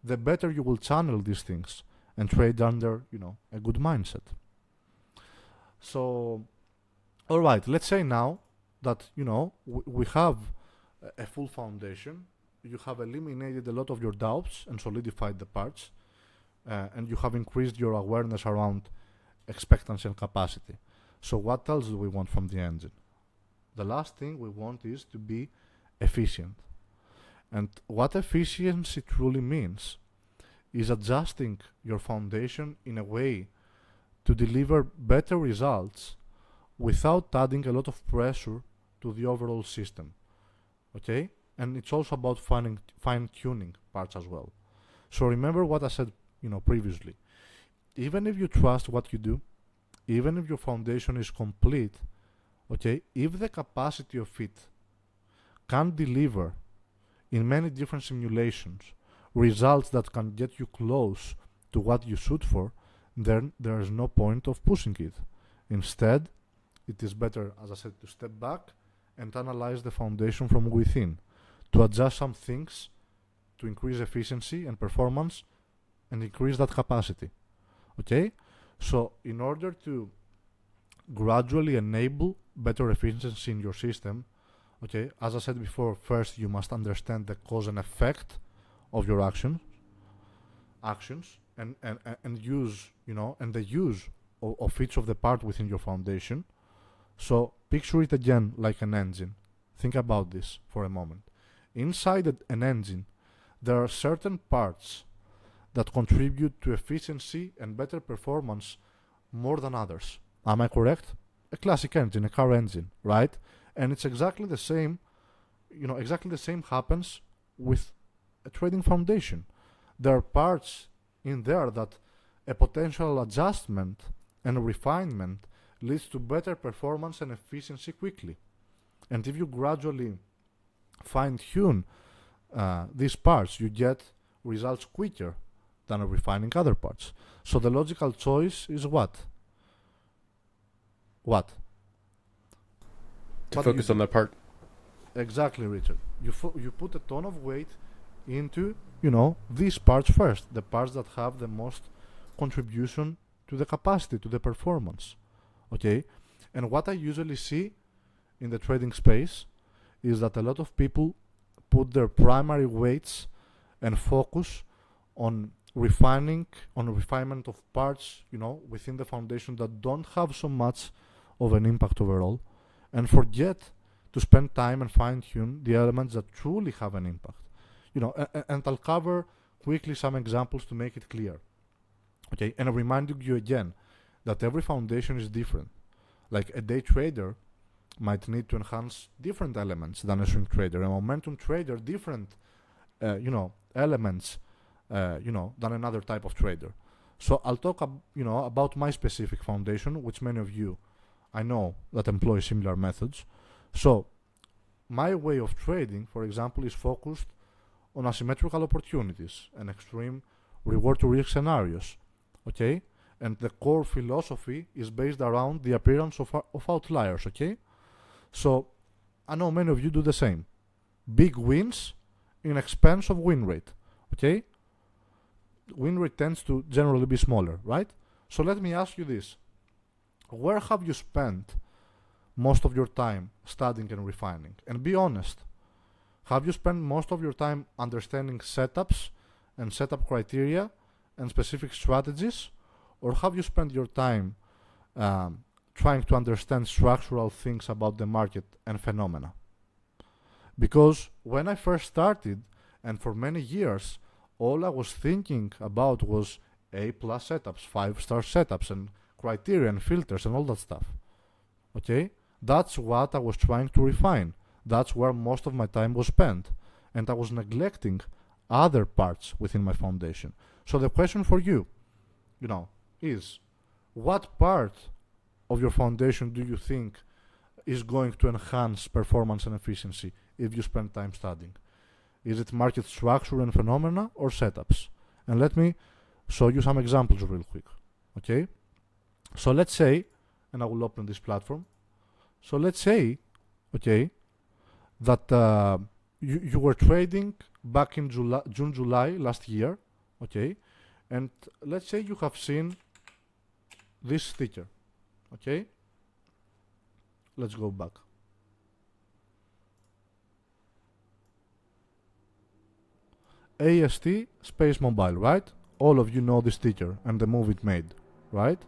the better you will channel these things and trade under, a good mindset. So, all right, let's say now that, we have a full foundation. You have eliminated a lot of your doubts and solidified the parts, and you have increased your awareness around expectancy and capacity. So what else do we want from the engine? The last thing we want is to be efficient. And what efficiency truly means is adjusting your foundation in a way to deliver better results without adding a lot of pressure to the overall system. Okay? And it's also about fine-tuning parts as well. So remember what I said, previously. Even if you trust what you do, even if your foundation is complete, okay, if the capacity of it can deliver in many different simulations results that can get you close to what you shoot for, then there is no point of pushing it. Instead, it is better, as I said, to step back and analyze the foundation from within, to adjust some things to increase efficiency and performance and increase that capacity. Okay? So in order to gradually enable better efficiency in your system, okay, as I said before, first you must understand the cause and effect of your actions and use, and the use of each of the part within your foundation. So picture it again like an engine. Think about this for a moment. Inside an engine, there are certain parts that contribute to efficiency and better performance more than others. Am I correct? A classic engine, a car engine, right? And it's exactly the same, exactly the same happens with a trading foundation. There are parts in there that a potential adjustment and refinement leads to better performance and efficiency quickly. And if you gradually fine-tune these parts, you get results quicker than refining other parts. So the logical choice is what? To focus on that part. Exactly, Richard. You put a ton of weight into, these parts first, the parts that have the most contribution to the capacity, to the performance. Okay? And what I usually see in the trading space is that a lot of people put their primary weights and focus on refinement of parts, within the foundation that don't have so much of an impact overall, and forget to spend time and fine-tune the elements that truly have an impact. And I'll cover quickly some examples to make it clear. Okay, and I'm reminding you again that every foundation is different. Like a day trader might need to enhance different elements than a swing trader. A momentum trader, different, elements, than another type of trader. So I'll talk, about my specific foundation, which many of you, I know, that employ similar methods. So my way of trading, for example, is focused on asymmetrical opportunities and extreme reward to risk scenarios. Okay? And the core philosophy is based around the appearance of outliers. Okay? So I know many of you do the same. Big wins in expense of win rate. Okay? Win rate tends to generally be smaller, right? So let me ask you this. Where have you spent most of your time studying and refining? And be honest. Have you spent most of your time understanding setups and setup criteria and specific strategies? Or have you spent your time trying to understand structural things about the market and phenomena? Because when I first started, and for many years, all I was thinking about was A+ setups, 5-star setups, and criteria and filters and all that stuff. Okay? That's what I was trying to refine. That's where most of my time was spent. And I was neglecting other parts within my foundation. So the question for you, is what part of your foundation do you think is going to enhance performance and efficiency if you spend time studying? Is it market structure and phenomena or setups? And let me show you some examples real quick. Okay? So let's say, and I will open this platform. So let's say, okay, that you were trading back in June, July last year, okay? And let's say you have seen this sticker, okay? Let's go back. AST Space Mobile, right? All of you know this sticker and the move it made, right?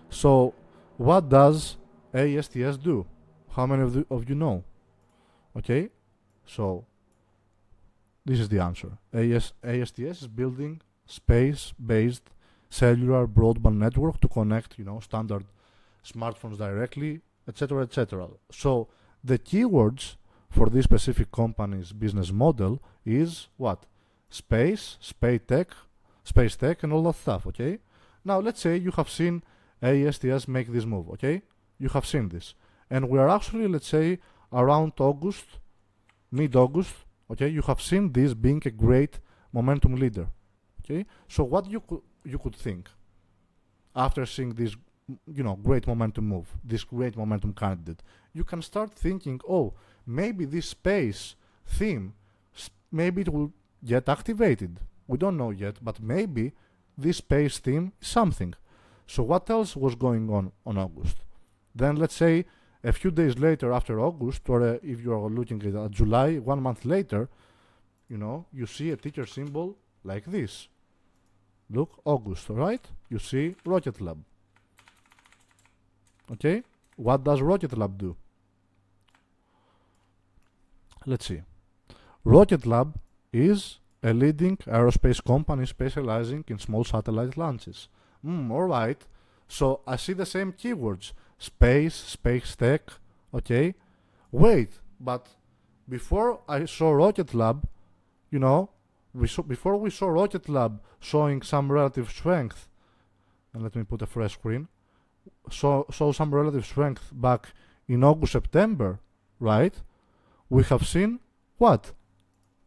So what does ASTS do? How many of you know? Okay, so this is the answer. ASTS is building space-based cellular broadband network to connect, standard smartphones directly, etc., etc. So the keywords for this specific company's business model is what? Space tech, and all that stuff. Okay. Now let's say you have seen ASTS make this move. Okay, you have seen this, and we are actually, let's say, around August, mid-August, okay, you have seen this being a great momentum leader. Okay, so what you could think after seeing this, great momentum move, this great momentum candidate, you can start thinking, oh, maybe this space theme, maybe it will get activated. We don't know yet, but maybe this space theme is something. So what else was going on August? Then let's say a few days later after August, or if you are looking at July, 1 month later, you see a ticker symbol like this. Look, August, right? You see Rocket Lab. Okay, what does Rocket Lab do? Let's see. Rocket Lab is a leading aerospace company specializing in small satellite launches. Alright. So I see the same keywords. Space tech, okay? Wait, but before I saw Rocket Lab, before we saw Rocket Lab showing some relative strength, and let me put a fresh screen, show some relative strength back in August, September, right? We have seen what?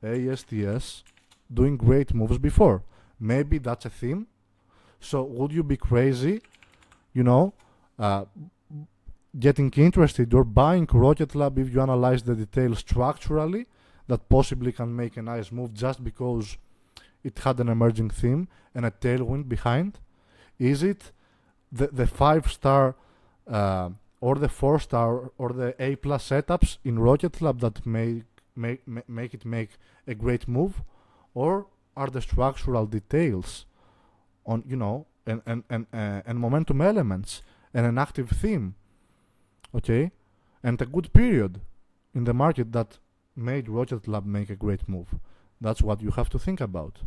ASTS doing great moves before. Maybe that's a theme. So would you be crazy, getting interested or buying Rocket Lab if you analyze the details structurally, that possibly can make a nice move just because it had an emerging theme and a tailwind behind? Is it the 5-star or the 4-star or the A+ setups in Rocket Lab that make it make a great move, or are the structural details on and momentum elements and an active theme, okay, and a good period in the market that made Rocket Lab make a great move? That's what you have to think about,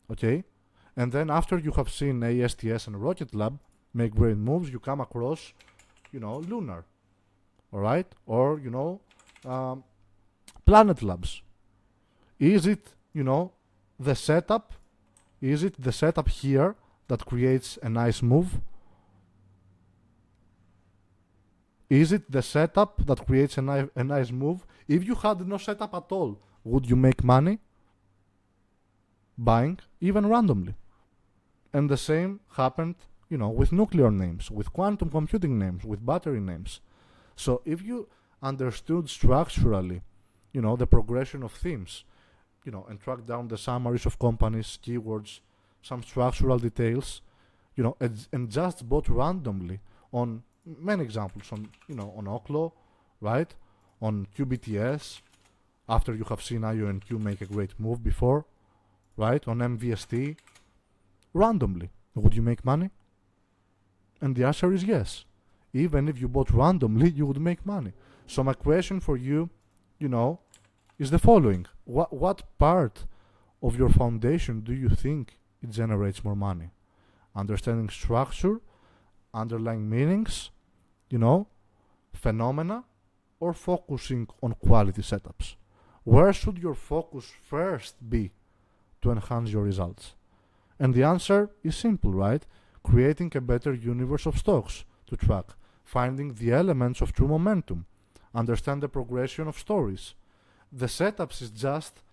okay? And then after you have seen ASTS and Rocket Lab make great moves, you come across, Lunar, all right, or Planet Labs. Is it, the setup? Is it the setup here that creates a nice move? Is it the setup that creates a nice move? If you had no setup at all, would you make money buying, even randomly? And the same happened, with nuclear names, with quantum computing names, with battery names. So if you understood structurally, the progression of themes, and track down the summaries of companies, keywords, some structural details, and just bought randomly on many examples on Oklo, right? On QBTS, after you have seen IONQ make a great move before, right? On MVST, randomly, would you make money? And the answer is yes. Even if you bought randomly, you would make money. So my question for you, is the following. What part of your foundation do you think it generates more money? Understanding structure, underlying meanings, phenomena, or focusing on quality setups? Where should your focus first be to enhance your results? And the answer is simple, right? Creating a better universe of stocks to track, finding the elements of true momentum, understand the progression of stories. The setups is just,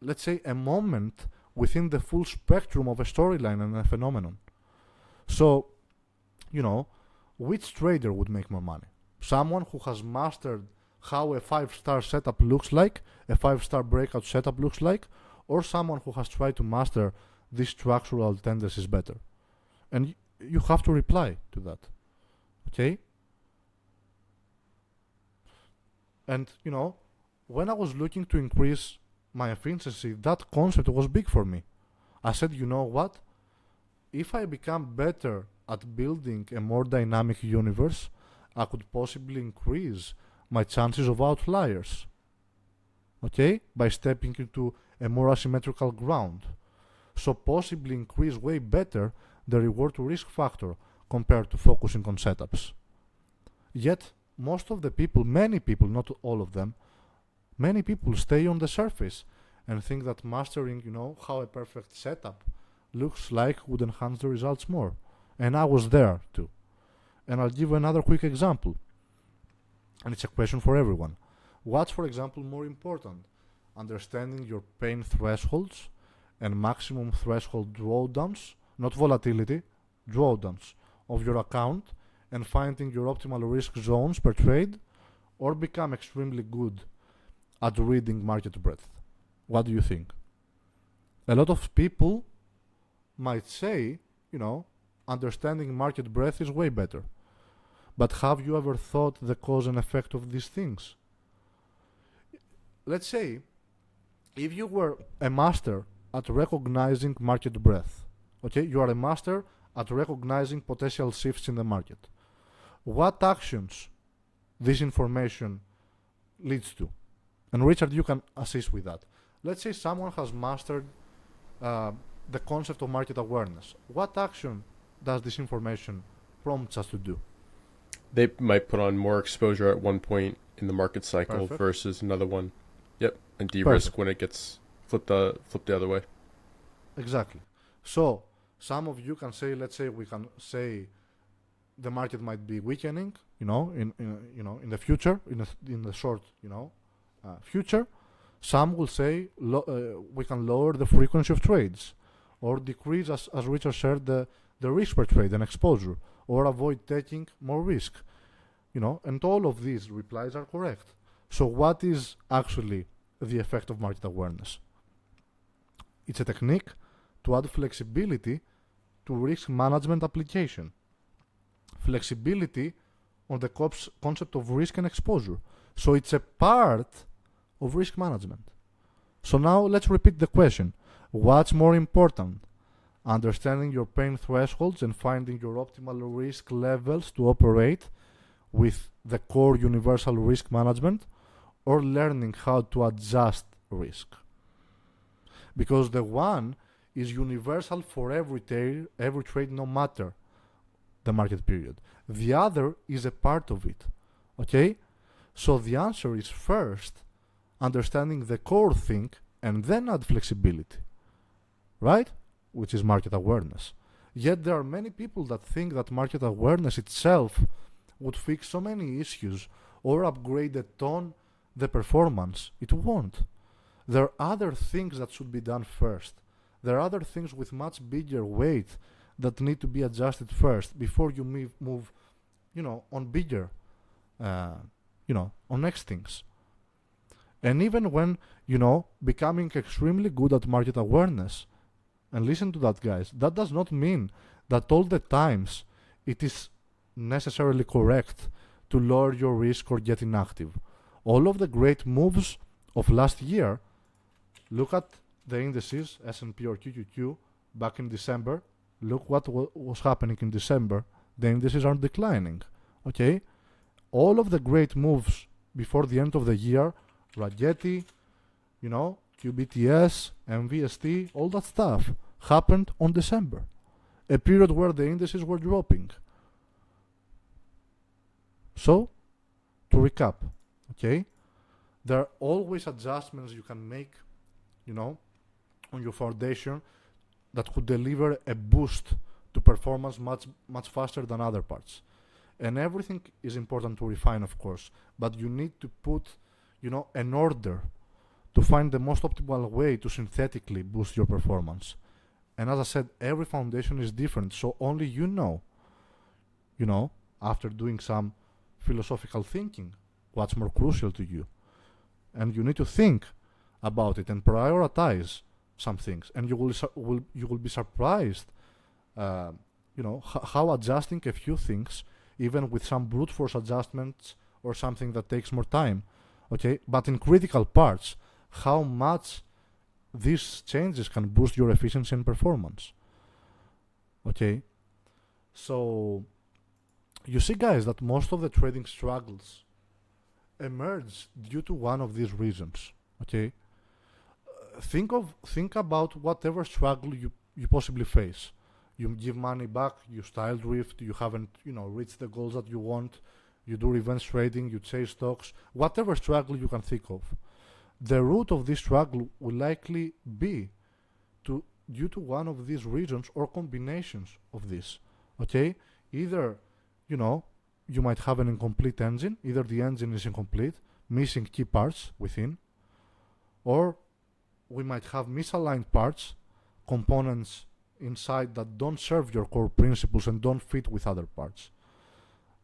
let's say, a moment within the full spectrum of a storyline and a phenomenon. So, which trader would make more money? Someone who has mastered how a 5-star setup looks like, a 5-star breakout setup looks like, or someone who has tried to master these structural tendencies better? And you have to reply to that, okay? And, when I was looking to increase my efficiency, that concept was big for me. I said, you know what? If I become better at building a more dynamic universe, I could possibly increase my chances of outliers, okay? By stepping into a more asymmetrical ground. So possibly increase way better the reward to risk factor compared to focusing on setups. Yet, most of the people, many people, not all of them, many people stay on the surface and think that mastering, how a perfect setup looks like would enhance the results more. And I was there too. And I'll give you another quick example. And it's a question for everyone. What's, for example, more important? Understanding your pain thresholds and maximum threshold drawdowns, not volatility, drawdowns of your account, and finding your optimal risk zones per trade, or become extremely good at reading market breadth? What do you think? A lot of people might say, understanding market breadth is way better. But have you ever thought the cause and effect of these things? Let's say, if you were a master at recognizing market breadth, okay, you are a master at recognizing potential shifts in the market. What actions this information leads to? And Richard, you can assist with that. Let's say someone has mastered the concept of market awareness. What action does this information prompt us to do? They might put on more exposure at one point in the market cycle Perfect. versus another one. Yep, and de-risk when it gets flipped the other way. Exactly. So some of you can say, let's say we can say the market might be weakening, in the future, in the short, future. Some will say we can lower the frequency of trades, or decrease, as Richard shared, the risk per trade and exposure, or avoid taking more risk, and all of these replies are correct. So what is actually the effect of market awareness? It's a technique to add flexibility to risk management application. Flexibility on the concept of risk and exposure. So it's a part of risk management. So now let's repeat the question. What's more important? Understanding your pain thresholds and finding your optimal risk levels to operate with the core universal risk management, or learning how to adjust risk? Because the one is universal for every trade, no matter the market period. The other is a part of it. Okay? So the answer is first understanding the core thing and then add flexibility. Right? Which is market awareness. Yet there are many people that think that market awareness itself would fix so many issues or upgrade a ton the performance. It won't. There are other things that should be done first. There are other things with much bigger weight that need to be adjusted first before you move on bigger, on next things. And even when, becoming extremely good at market awareness, and listen to that, guys, that does not mean that all the times it is necessarily correct to lower your risk or get inactive. All of the great moves of last year, look at the indices, S&P or QQQ, back in December. Look what was happening in December. The indices are declining. Okay? All of the great moves before the end of the year, Ragetti, QBTS, MVST, all that stuff happened on December. A period where the indices were dropping. So, to recap, okay? There are always adjustments you can make, on your foundation that could deliver a boost to performance much faster than other parts. And everything is important to refine, of course, but you need to put, an order to find the most optimal way to synthetically boost your performance. And as I said, every foundation is different, so only after doing some philosophical thinking, what's more crucial to you. And you need to think about it and prioritize some things, and you will be surprised, how adjusting a few things, even with some brute force adjustments or something that takes more time, okay, but in critical parts, how much these changes can boost your efficiency and performance. Okay, so you see, guys, that most of the trading struggles emerge due to one of these reasons. Okay, think about whatever struggle you possibly face. You give money back, you style drift, you haven't reached the goals that you want, you do revenge trading, you chase stocks, whatever struggle you can think of. The root of this struggle will likely be due to one of these reasons or combinations of this. Okay, either you might have an incomplete engine, either the engine is incomplete, missing key parts within, or we might have misaligned parts components inside that don't serve your core principles and don't fit with other parts.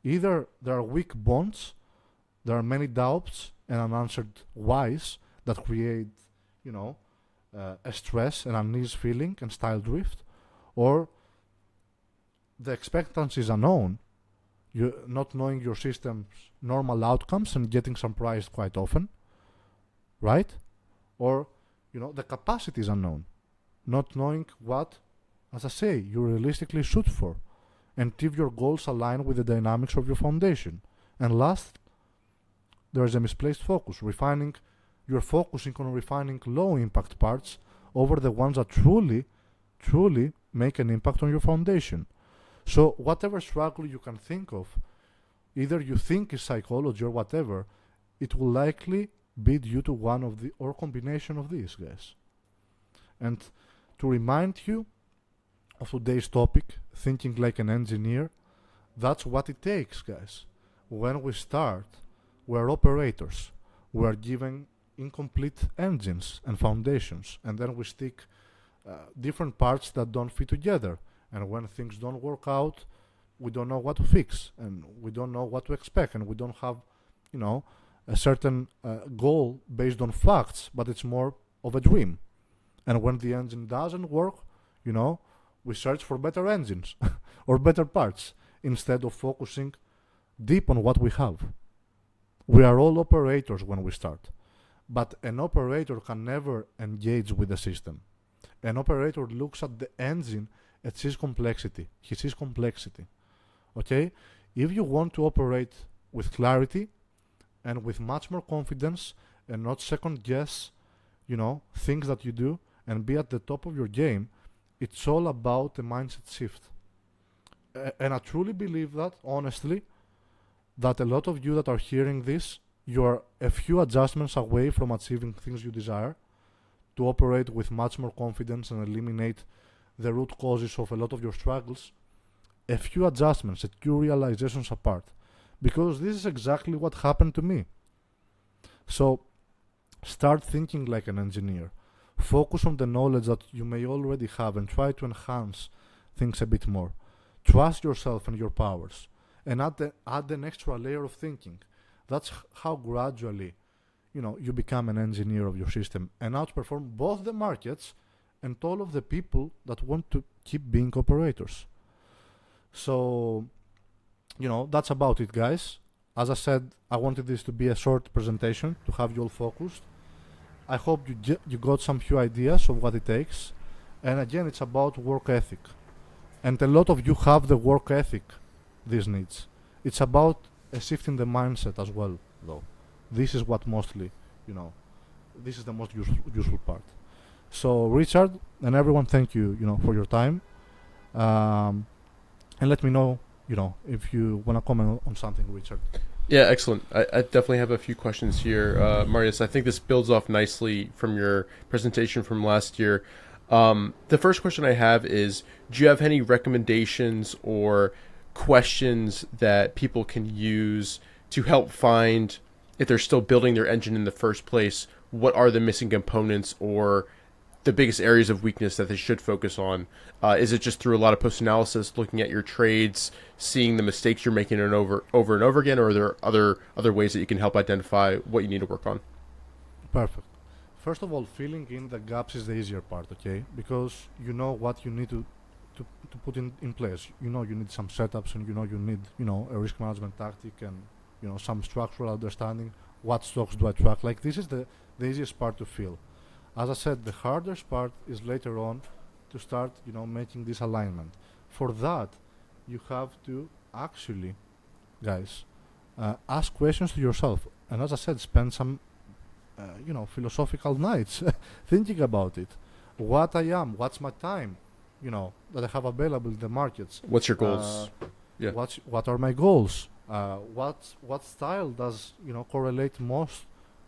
Either there are weak bonds, there are many doubts and unanswered whys that create, a stress and unease feeling and style drift, or the expectancy is unknown, you not knowing your system's normal outcomes and getting surprised quite often, right? Or, the capacity is unknown, not knowing what, as I say, you realistically shoot for, and if your goals align with the dynamics of your foundation. And last, there is a misplaced focus. You're focusing on refining low impact parts over the ones that truly make an impact on your foundation. So whatever struggle you can think of, either you think is psychology or whatever, it will likely be due to one of the or combination of these, guys. And to remind you of today's topic, thinking like an engineer, that's what it takes, guys. When we start, we're operators. We're given incomplete engines and foundations, and then we stick different parts that don't fit together. And when things don't work out, we don't know what to fix, and we don't know what to expect, and we don't have, a certain goal based on facts, but it's more of a dream. And when the engine doesn't work, we search for better engines or better parts instead of focusing deep on what we have. We are all operators when we start, but an operator can never engage with the system. An operator looks at the engine at his complexity. Okay? If you want to operate with clarity and with much more confidence and not second guess, things that you do and be at the top of your game, it's all about a mindset shift. And I truly believe that, honestly, that a lot of you that are hearing this, you are a few adjustments away from achieving things you desire, to operate with much more confidence and eliminate the root causes of a lot of your struggles. A few adjustments, a few realizations apart. Because this is exactly what happened to me. So, start thinking like an engineer. Focus on the knowledge that you may already have and try to enhance things a bit more. Trust yourself and your powers. And add an extra layer of thinking. That's how gradually, you become an engineer of your system and outperform both the markets and all of the people that want to keep being operators. So, that's about it, guys. As I said, I wanted this to be a short presentation to have you all focused. I hope you got some few ideas of what it takes. And again, it's about work ethic. And a lot of you have the work ethic this needs. It's about a shift in the mindset as well, though. This is what mostly, this is the most useful part. So, Richard and everyone, thank you, for your time. And let me know, if you want to comment on something, Richard. Yeah, excellent. I definitely have a few questions here. Marius, I think this builds off nicely from your presentation from last year. The first question I have is, do you have any recommendations or questions that people can use to help find, if they're still building their engine in the first place, what are the missing components or the biggest areas of weakness that they should focus on? Is it just through a lot of post-analysis, looking at your trades, seeing the mistakes you're making over and over again, or are there other ways that you can help identify what you need to work on? Perfect. First of all, filling in the gaps is the easier part, okay? Because you know what you need to put in place. You need some setups, and you need a risk management tactic and some structural understanding. What stocks do I track? Like, this is the easiest part to fill. As I said, the hardest part is later on to start making this alignment. For that, you have to actually, guys, ask questions to yourself. And as I said, spend some philosophical nights thinking about it. What I am, what's my time, that I have available in the markets. What's your goals? What are my goals? What style does correlate most?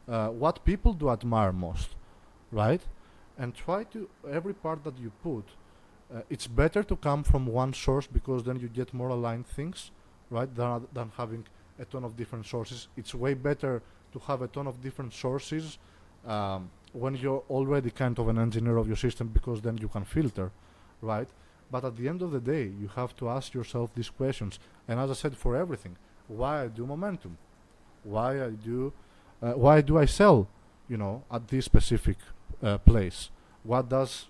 What people do admire most, right? And try to, every part that you put, it's better to come from one source, because then you get more aligned things, right? Than having a ton of different sources. It's way better to have a ton of different sources when you're already kind of an engineer of your system, because then you can filter, right? But at the end of the day, you have to ask yourself these questions. And as I said, for everything, why I do momentum, why do I sell, at this specific place? What does,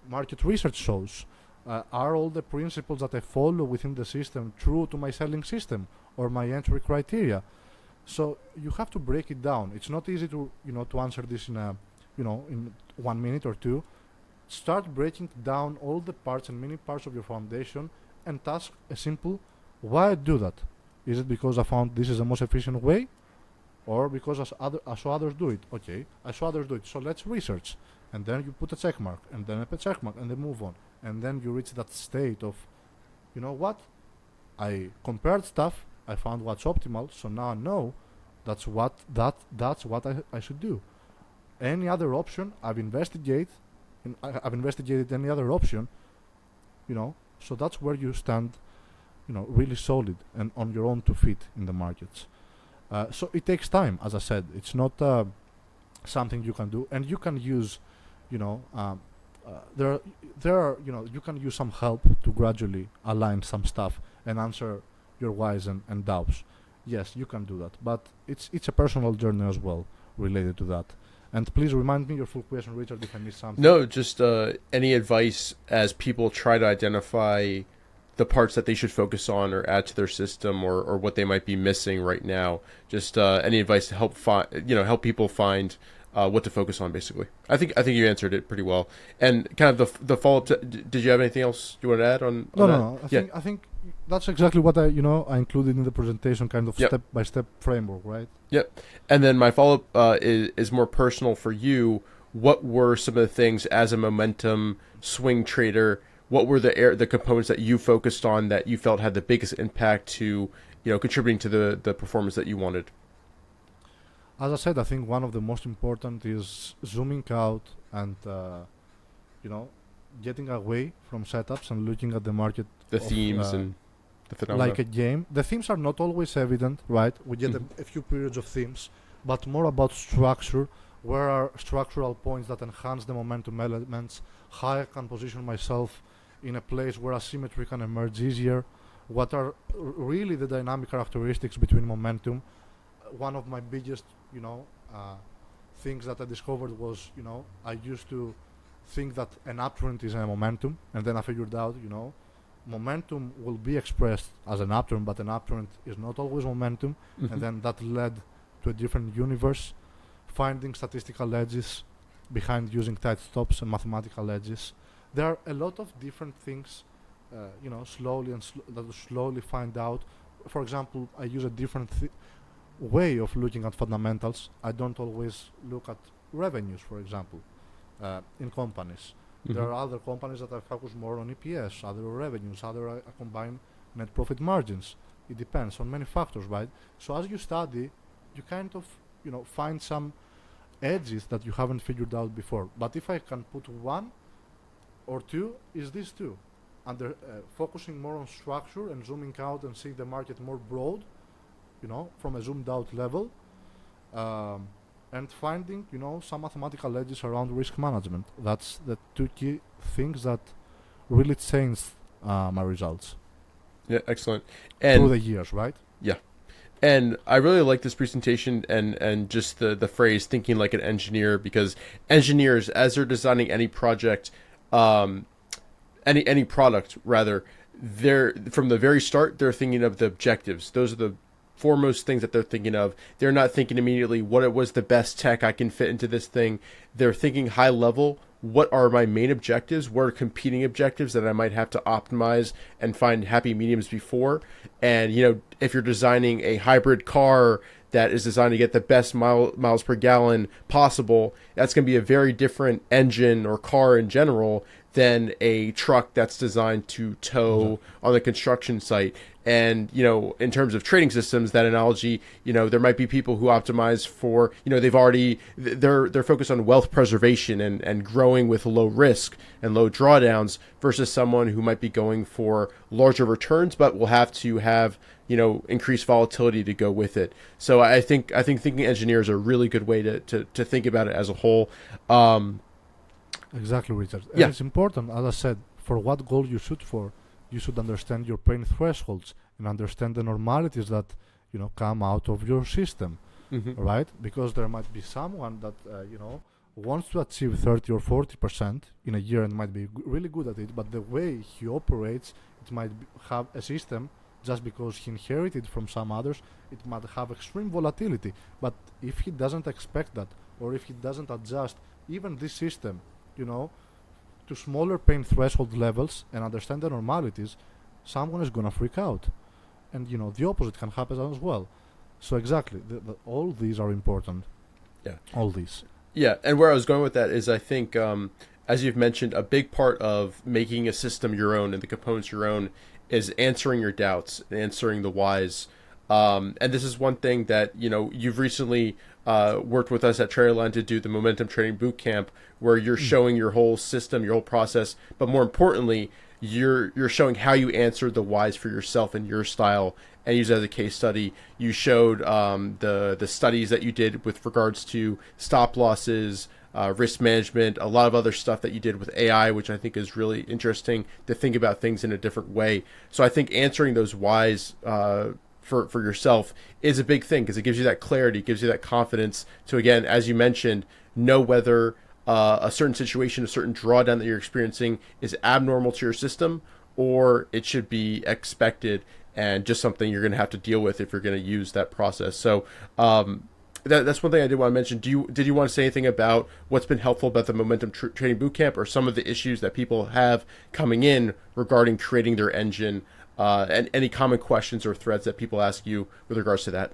market research shows? Are all the principles that I follow within the system true to my selling system or my entry criteria? So you have to break it down. It's not easy to to answer this in 1 minute or two. Start breaking down all the parts and many parts of your foundation and ask a simple, why I do that? Is it because I found this is the most efficient way, or because I saw others do it? Okay, I saw others do it, so let's research. And then you put a check mark, and then a check mark, and then move on. And then you reach that state of, what? I compared stuff, I found what's optimal, so now I know that's what I should do. Any other option, I've investigated any other option, so that's where you stand, really solid and on your own 2 feet in the markets. So it takes time, as I said. It's not something you can do, and you can use, there are, you can use some help to gradually align some stuff and answer your whys and doubts. Yes, you can do that, but it's a personal journey as well related to that. And please remind me your full question, Richard, if I missed something. No, just any advice as people try to identify the parts that they should focus on or add to their system, or what they might be missing right now. Just any advice to help help people find what to focus on, basically. I think you answered it pretty well. And kind of the follow up. Did you have anything else you want to add on? No. I think that's exactly what I included in the presentation, kind of step by step framework, right? Yep. And then my follow up is more personal for you. What were some of the things as a momentum swing trader? What were the components that you focused on that you felt had the biggest impact to contributing to the performance that you wanted? As I said, I think one of the most important is zooming out and getting away from setups and looking at the market. The themes and the phenomena. Like a game. The themes are not always evident, right? We get a few periods of themes, but more about structure. Where are structural points that enhance the momentum elements? How I can position myself in a place where asymmetry can emerge easier? What are really the dynamic characteristics between momentum? One of my biggest, things that I discovered was, I used to think that an uptrend is a momentum, and then I figured out, momentum will be expressed as an uptrend, but an uptrend is not always momentum, and then that led to a different universe, finding statistical edges behind using tight stops and mathematical edges. There are a lot of different things, slowly find out. For example, I use a different way of looking at fundamentals. I don't always look at revenues, for example, in companies. There are other companies that I focus more on EPS, other revenues, other I combine net profit margins. It depends on many factors, right? So as you study, you kind of, find some edges that you haven't figured out before. But if I can put one or two, is these two. Under focusing more on structure and zooming out and seeing the market more broad, from a zoomed out level, and finding, some mathematical edges around risk management. That's the two key things that really changed my results. Yeah, excellent. And through the years, right? Yeah. And I really like this presentation and just the phrase thinking like an engineer, because engineers, as they're designing any project, any product rather, they're from the very start, they're thinking of the objectives. Those are the foremost things that they're thinking of. They're not thinking immediately what it was the best tech I can fit into this thing. They're thinking high level. What are my main objectives? What are competing objectives that I might have to optimize and find happy mediums before? And, if you're designing a hybrid car that is designed to get the best miles per gallon possible, that's going to be a very different engine or car in general than a truck that's designed to tow on the construction site. And, in terms of trading systems, that analogy, there might be people who optimize for, they're focused on wealth preservation and growing with low risk and low drawdowns versus someone who might be going for larger returns, but will have to have, increased volatility to go with it. So I think thinking engineer is a really good way to think about it as a whole. Exactly, Richard. And Yeah. it's important, as I said, for what goal you shoot for. You should understand your pain thresholds and understand the normalities that come out of your system, right? Because there might be someone that wants to achieve 30 or 40% in a year and might be really good at it, but the way he operates, it might have a system just because he inherited from some others. It might have extreme volatility, but if he doesn't expect that, or if he doesn't adjust even this system, to smaller pain threshold levels and understand the normalities, someone is going to freak out. And the opposite can happen as well. So exactly, all these are important. Yeah. All these. Yeah, and where I was going with that is I think, as you've mentioned, a big part of making a system your own and the components your own is answering your doubts, answering the whys. And this is one thing that, you've recently worked with us at TraderLion to do the Momentum Trading Bootcamp, where you're showing your whole system, your whole process, but more importantly, you're showing how you answered the whys for yourself and your style, and use it as a case study. You showed the studies that you did with regards to stop losses, risk management, a lot of other stuff that you did with AI, which I think is really interesting to think about things in a different way. So I think answering those whys for yourself is a big thing, because it gives you that clarity, gives you that confidence to, again, as you mentioned, know whether a certain situation, a certain drawdown that you're experiencing is abnormal to your system, or it should be expected and just something you're going to have to deal with if you're going to use that process. So that's one thing I did want to mention. Did you want to say anything about what's been helpful about the Momentum Trading Bootcamp, or some of the issues that people have coming in regarding creating their engine, and any common questions or threads that people ask you with regards to that?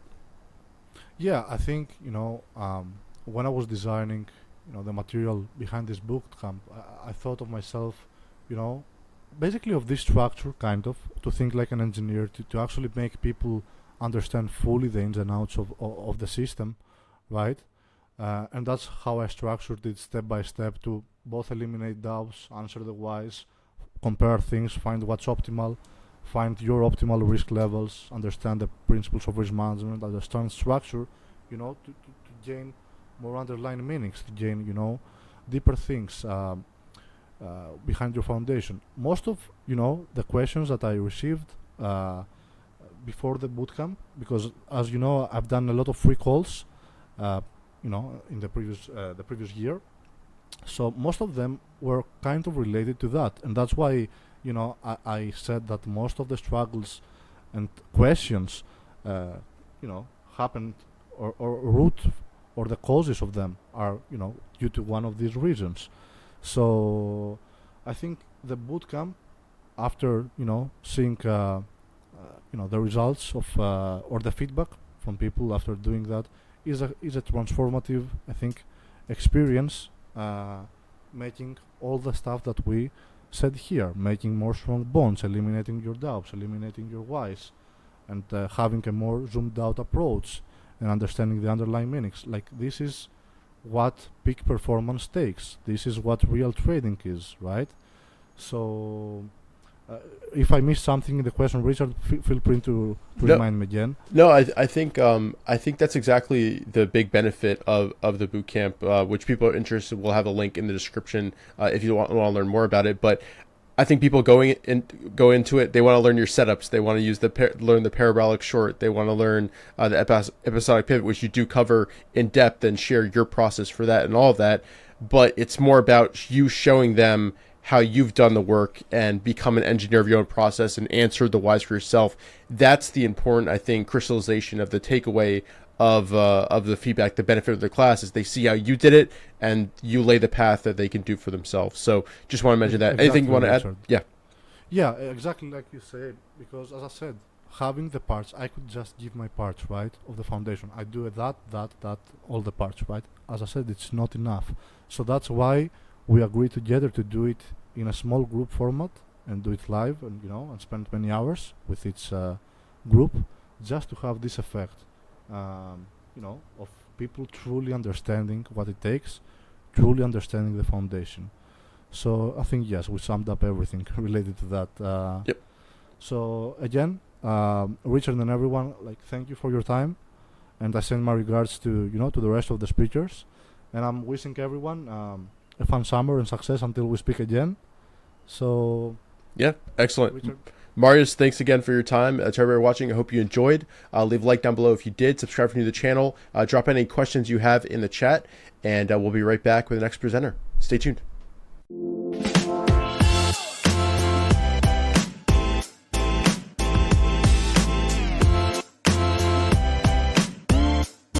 Yeah, I think when I was designing the material behind this bootcamp, I thought of myself, basically of this structure, kind of, to think like an engineer, to actually make people understand fully the ins and outs of the system, right? And that's how I structured it step by step, to both eliminate doubts, answer the whys, compare things, find what's optimal, find your optimal risk levels, understand the principles of risk management, understand structure, to gain more underlying meanings, to gain, deeper things behind your foundation. Most of, the questions that I received before the bootcamp, because as you know, I've done a lot of free calls, in the previous year. So most of them were kind of related to that, and that's why, I said that most of the struggles and questions, happened or root, or the causes of them are, due to one of these reasons. So I think the bootcamp, after seeing the results of or the feedback from people after doing that, is a transformative, I think, experience, making all the stuff that we said here, making more strong bonds, eliminating your doubts, eliminating your whys, and having a more zoomed out approach and understanding the underlying meanings. Like, this is what peak performance takes. This is what real trading is, right? So if I missed something in the question, Richard, feel free to remind me again. No, I think that's exactly the big benefit of the bootcamp, which people are interested. We'll have a link in the description if you want to learn more about it. But I think people go into it, they want to learn your setups. They want to use learn the parabolic short. They want to learn the episodic pivot, which you do cover in depth, and share your process for that and all of that. But it's more about you showing them how you've done the work and become an engineer of your own process and answer the whys for yourself. That's the important, I think, crystallization of the takeaway of the feedback. The benefit of the class is they see how you did it, and you lay the path that they can do for themselves. So just want to mention that. Exactly. Anything you want to add? Yeah, exactly like you said, because as I said, having the parts, I could just give my parts, right, of the foundation. I do that, all the parts, right? As I said, it's not enough. So that's why we agreed together to do it in a small group format and do it live, and and spend many hours with each group, just to have this effect, of people truly understanding what it takes, truly understanding the foundation. So I think, yes, we summed up everything related to that. Yep. So again, Richard and everyone, like, thank you for your time, and I send my regards to to the rest of the speakers, and I'm wishing everyone a fun summer and success until we speak again. So yeah, excellent. Richard. Marius, thanks again for your time. To everybody watching, I hope you enjoyed. Leave a like down below if you did. Subscribe if you're new to the channel. Drop any questions you have in the chat, and we'll be right back with the next presenter. Stay tuned.